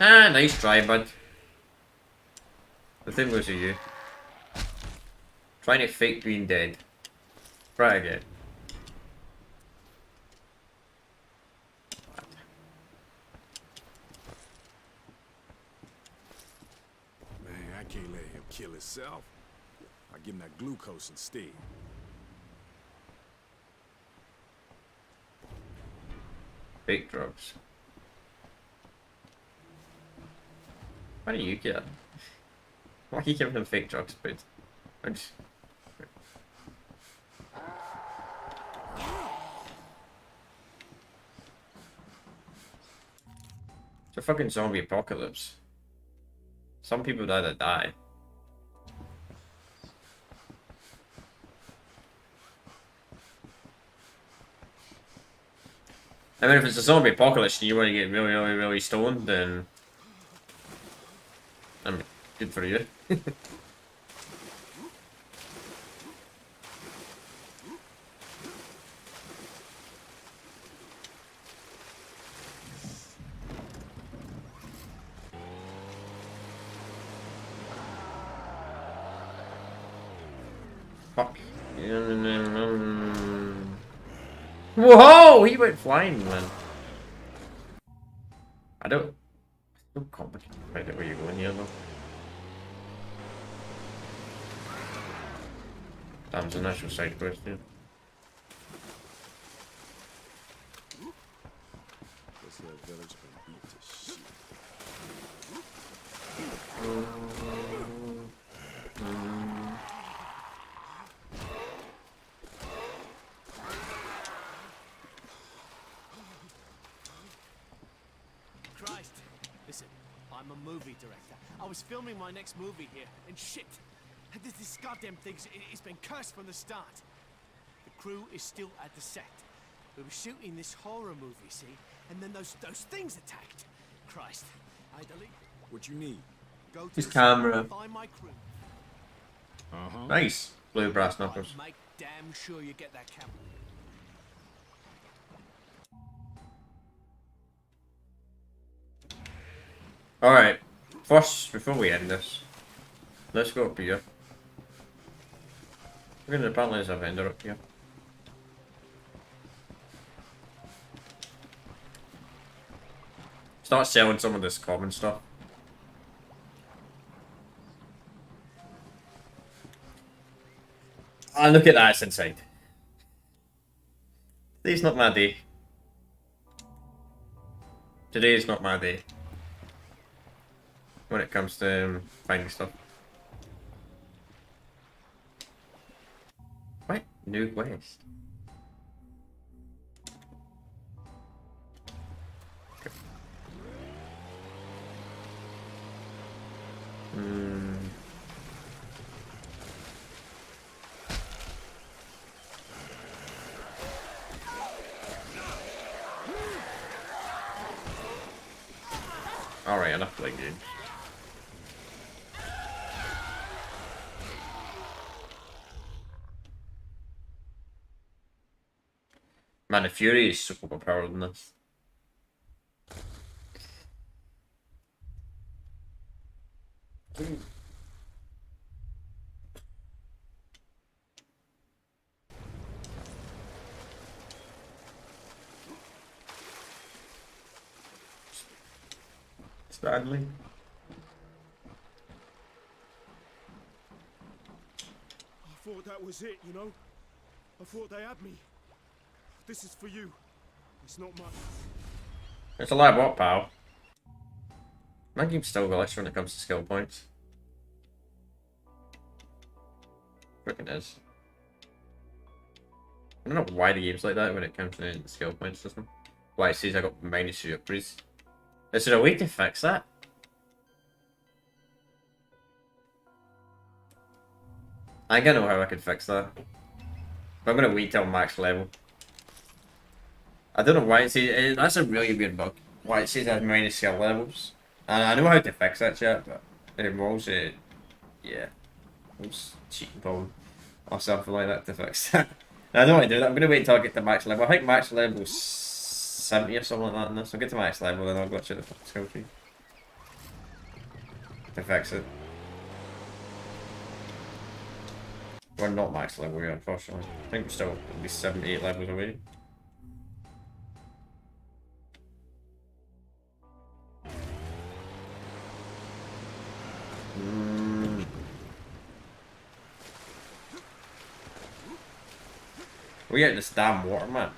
S1: Ah, nice try, bud. The thing goes to you. Trying to fake being dead. Try again.
S5: Man, I can't let him kill himself. I'll give him that glucose instead.
S1: Fake drugs. Why do you get? Why are you giving him fake drugs, dude? I'm just... It's a fucking zombie apocalypse. Some people either die. I mean, if it's a zombie apocalypse and you want to get really, really, really stoned, then... I mean, good for you. Fuck. Whoa! He went flying, man. I don't complicated right where you're going here, though. Damn, it's an actual side quest, yeah.
S5: This village been beat to shit.
S15: Christ. Listen, I'm a movie director. I was filming my next movie here, and shit. This goddamn thing's it's been cursed from the start. The crew is still at the set. We were shooting this horror movie, see? And then those things attacked. Christ. I delete.
S5: What you need?
S15: Go to
S1: His
S15: the
S1: camera.
S15: set, find my crew.
S1: Nice. Blue brass knuckles.
S15: Make damn sure you get that camera.
S1: Alright. First, before we end this, let's go up here. Apparently there's a vendor up here. Start selling some of this common stuff. Ah, look at that, it's inside. Today's not my day. Today is not my day. When it comes to finding stuff. What? New quest. Alright, enough playing games. Man, the Fury is super overpowered in this. Stanley.
S5: I thought that was it, you know? I thought they had me. This is for you. It's not much.
S1: It's a lot what, pal? My game's still glitched when it comes to skill points. Freaking is. I don't know why the game's like that when it comes to the skill point system. Why it says I got -2 upgrades. Is there a way to fix that? I think I know how I could fix that. But I'm gonna wait till max level. I don't know why it says that's a really weird bug. Why it says it has minus skill levels. And I know how to fix that shit, but it involves yeah. It was cheating problem or something like that to fix that. I don't want to do that. I'm gonna wait until I get to max level. I think max level is 70 or something like that in this. I'll get to max level and I'll glitch out the fucking skill tree. To fix it. We're not max level yet, unfortunately. I think we're still at least 78 levels away. We get this damn water, man.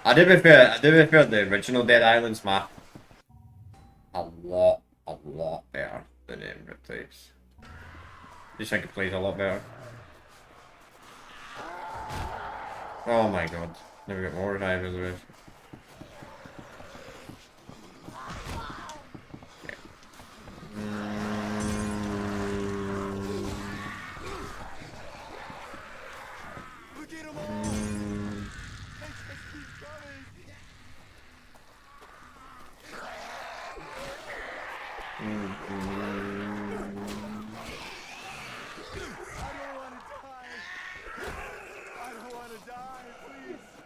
S1: I do prefer the original Dead Islands map a lot better than Riptide's. I just think it plays a lot better. Oh my god. Now we got more divers with it.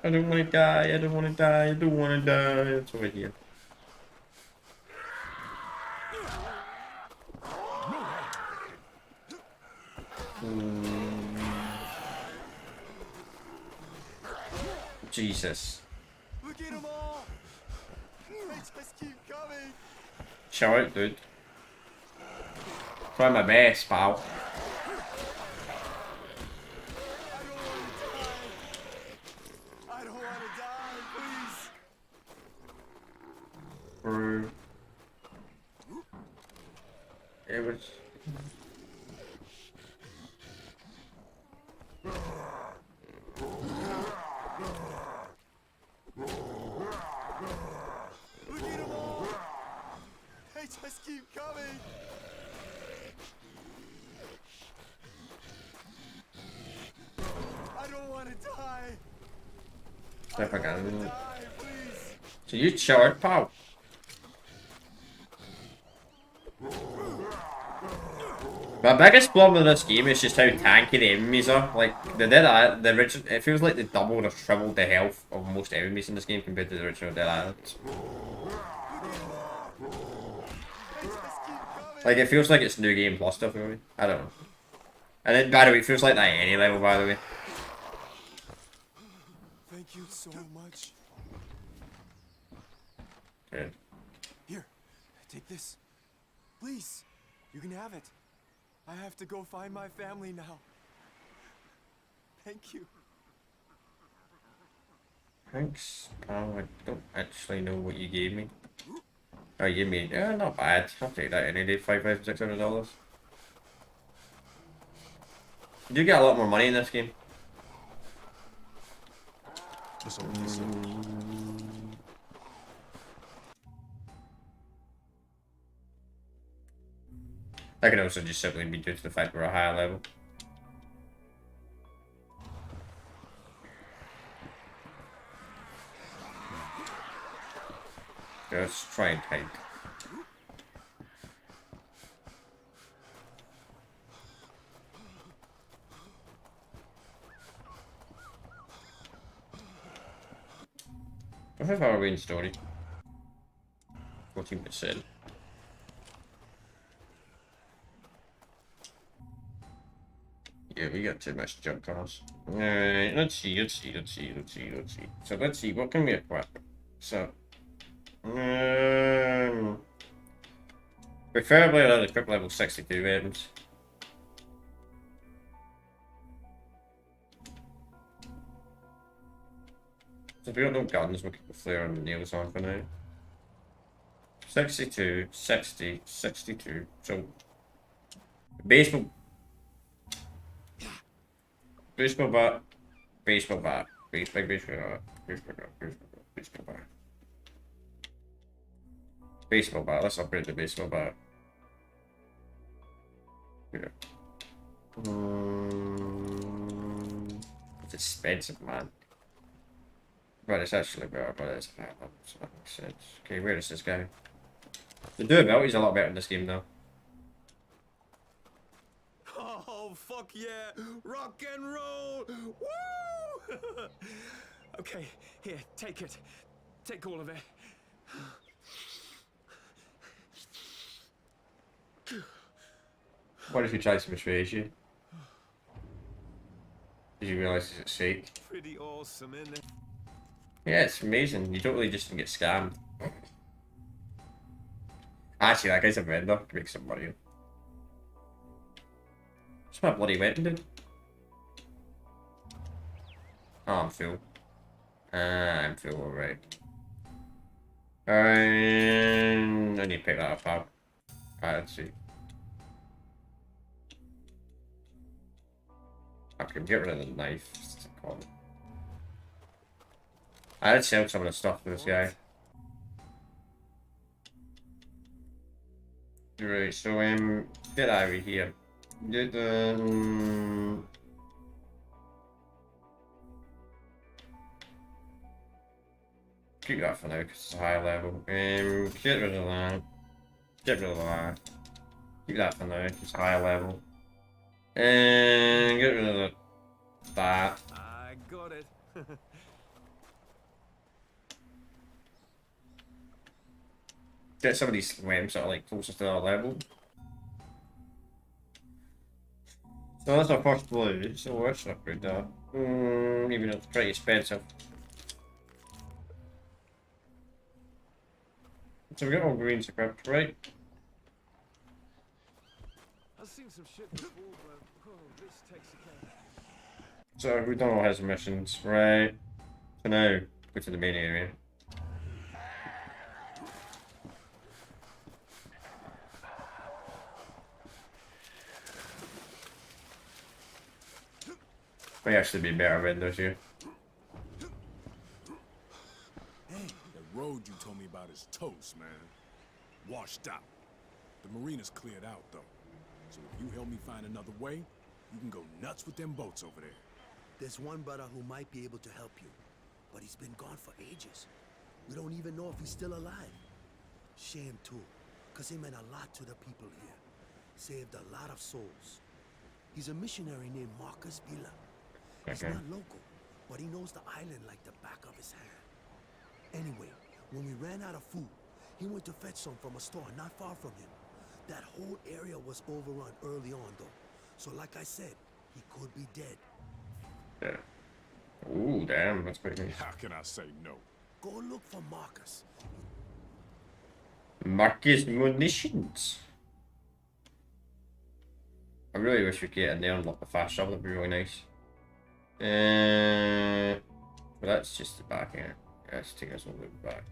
S1: I don't want to die, I don't want to die, I don't want to die. It's over here. Jesus.
S5: Look at them all. They just keep coming.
S1: Chill out, dude. Try my best, pal.
S5: I don't want to die, please.
S1: Bro. It was.
S5: Look at them all. They just keep coming. I don't want to die.
S1: If I can. So you chill out, pal. My biggest problem with this game is just how tanky the enemies are. Like, the original, it feels like they doubled or tripled the health of most enemies in this game compared to the original Dead Island. Like, it feels like it's New Game Plus stuff for me. I don't know. And then, by the way, it feels like that any level, by the way.
S5: Thank you so much.
S1: Good.
S5: Here, take this. Please, you can have it. I have to go find my family now. Thank you.
S1: Thanks, pal. I don't actually know what you gave me. Oh, you gave me... Yeah, not bad. I'll take that any day. $5,600. You do get a lot more money in this game. That could also just simply be due to the fact we're a higher level. Let's try and take. What's the Halloween story? 14%. Yeah, we got too much junk cars. Alright, let's see. So let's see, what can we equip? So, preferably I'll equip level 62 items. So if we got no guns, we'll keep the flare and the nails on for now. 62, 60, 62. So, baseball bat, baseball bat, baseball bat, baseball bat. Baseball bat, let's upgrade the baseball bat. Yeah. It's expensive, man. But it's actually better, but it's so that makes sense. Okay, where is this guy? The durability's a lot better in this game, though.
S6: Oh, fuck yeah! Rock and roll! Woo!
S9: Okay, here, take it. Take all of it.
S1: What if you try to persuade you? Did you realise it's fake?
S6: Pretty awesome, isn't it?
S1: Yeah, it's amazing. You don't really just get scammed. Actually, that guy's a vendor. Can make some money. What's my bloody weapon do? Oh, I'm full. I'm full, alright. I need to pick that up out. Alright, let's see. I can get rid of the knife. I'd sell some of the stuff to this guy. Right, so get out of here. Get keep that for now because it's a high level. Get rid of that. Get rid of that. Keep that for now because it's a high level. And get rid of that.
S6: I got it.
S1: Get some of these weapons that are like closest to our level. So that's our first blue, so let's upgrade that. Even though it's pretty expensive. So we got all greens equipped, right?
S5: I've seen some shit before, but this takes a cake.
S1: So we've done all his missions, right? So now, go to the main area. May actually be better vendors here.
S4: Hey, that road you told me about is toast, man. Washed out. The marina's cleared out, though. So if you help me find another way, you can go nuts with them boats over there.
S14: There's one brother who might be able to help you, but he's been gone for ages. We don't even know if he's still alive. Shame too, because he meant a lot to the people here. Saved a lot of souls. He's a missionary named Marcus Villa. He's not local, but he knows the island like the back of his hand. Anyway, when we ran out of food, he went to fetch some from a store not far from him. That whole area was overrun early on, though. So like I said, he could be dead.
S1: Yeah. Ooh, damn, that's pretty nice.
S4: How can I say no?
S14: Go look for Marcus.
S1: Marcus Munitions. I really wish we could get in there and unlock the fast travel, that'd be really nice. But that's just the back here. Yeah, let's take us a little bit back.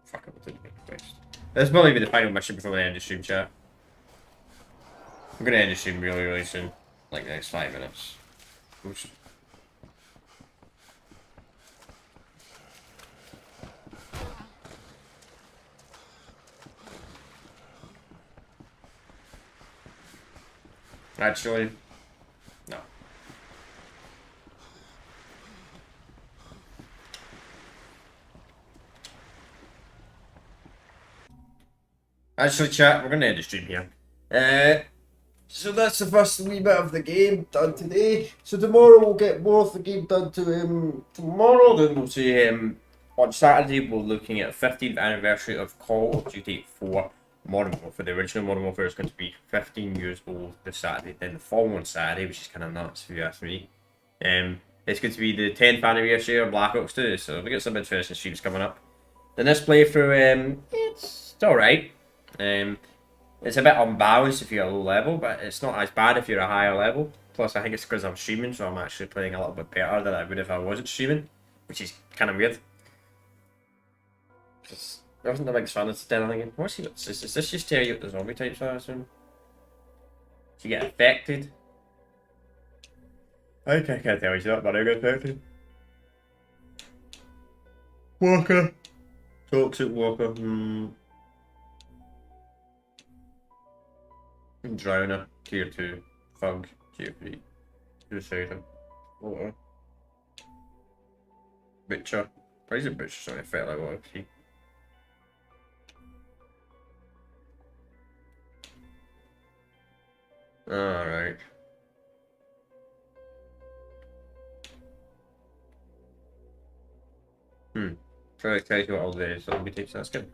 S1: Fuck it, we'll take it first. This will be the final mission before we end the stream, chat. I'm gonna end the stream really, really soon. Like the next 5 minutes. Oops. Actually, no. Actually, chat, we're gonna end the stream here. So that's the first wee bit of the game done today. So tomorrow we'll get more of the game done tomorrow. Then we'll see on Saturday we're looking at 15th anniversary of Call of Duty 4 Modern Warfare. The original Modern Warfare is going to be 15 years old this Saturday. Then the following Saturday, which is kind of nuts if you ask me, it's going to be the 10th anniversary of Black Ops 2. So we got some interesting streams coming up. Then this playthrough, it's alright. It's a bit unbalanced if you're a low level, but it's not as bad if you're a higher level. Plus, I think it's because I'm streaming, so I'm actually playing a little bit better than I would if I wasn't streaming, which is kind of weird. I wasn't the biggest fan of the again. What's he got? Is this just tell you what the zombie types are, I assume? So you get affected? I can't tell you that, but I get affected. Walker. Toxic Walker. Drowner, tier 2, Thug, tier 3, Crusader, Water, Butcher. Why is it Butcher? Sorry, I felt like what I see. Alright. So it tells you what all the zombie types, that's good.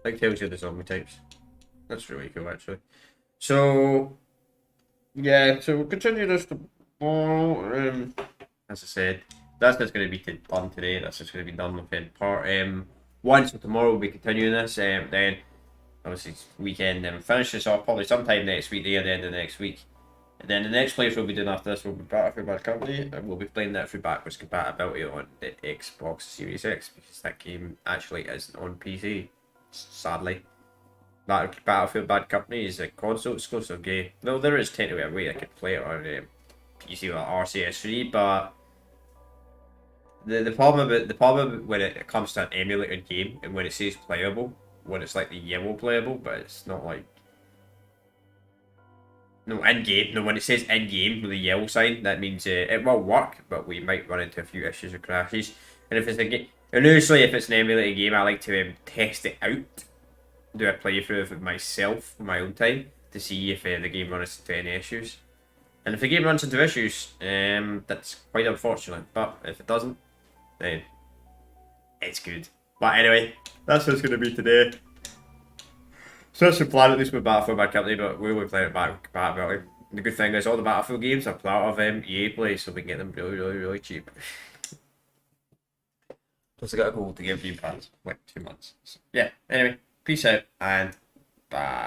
S1: It tells you the zombie types. That's really cool, actually. So, yeah, so we'll continue this tomorrow. As I said, that's just going to be done today. That's just going to be done within part 1. So tomorrow we'll be continuing this. Then, obviously, it's weekend. Then finish this off probably sometime next week, near the end of next week. And then the next place we'll be doing after this will be Battlefield Bad Company, and we'll be playing that through backwards compatibility on the Xbox Series X, because that game actually isn't on PC, sadly. Battlefield Bad Company is a console exclusive game. Though there is technically a way I could play it on PC like RCS3, but the problem when it comes to an emulated game and when it says playable, when it's like the yellow playable, but it's not like in game. No, when it says in game with the yellow sign, that means it will work, but we might run into a few issues or crashes. And if it's a game, and usually if it's an emulated game, I like to test it out. Do a playthrough of it myself in my own time to see if the game runs into any issues. And if the game runs into issues, that's quite unfortunate. But if it doesn't, then it's good. But anyway, that's what it's going to be today. So that's the plan, at least with Battlefield Bad Company, but we will play it back compatibility. The good thing is all the Battlefield games are part of EA Play, so we can get them really cheap. Plus I got a goal to give Game Pass, like 2 months. So, yeah, anyway. Peace out and bye.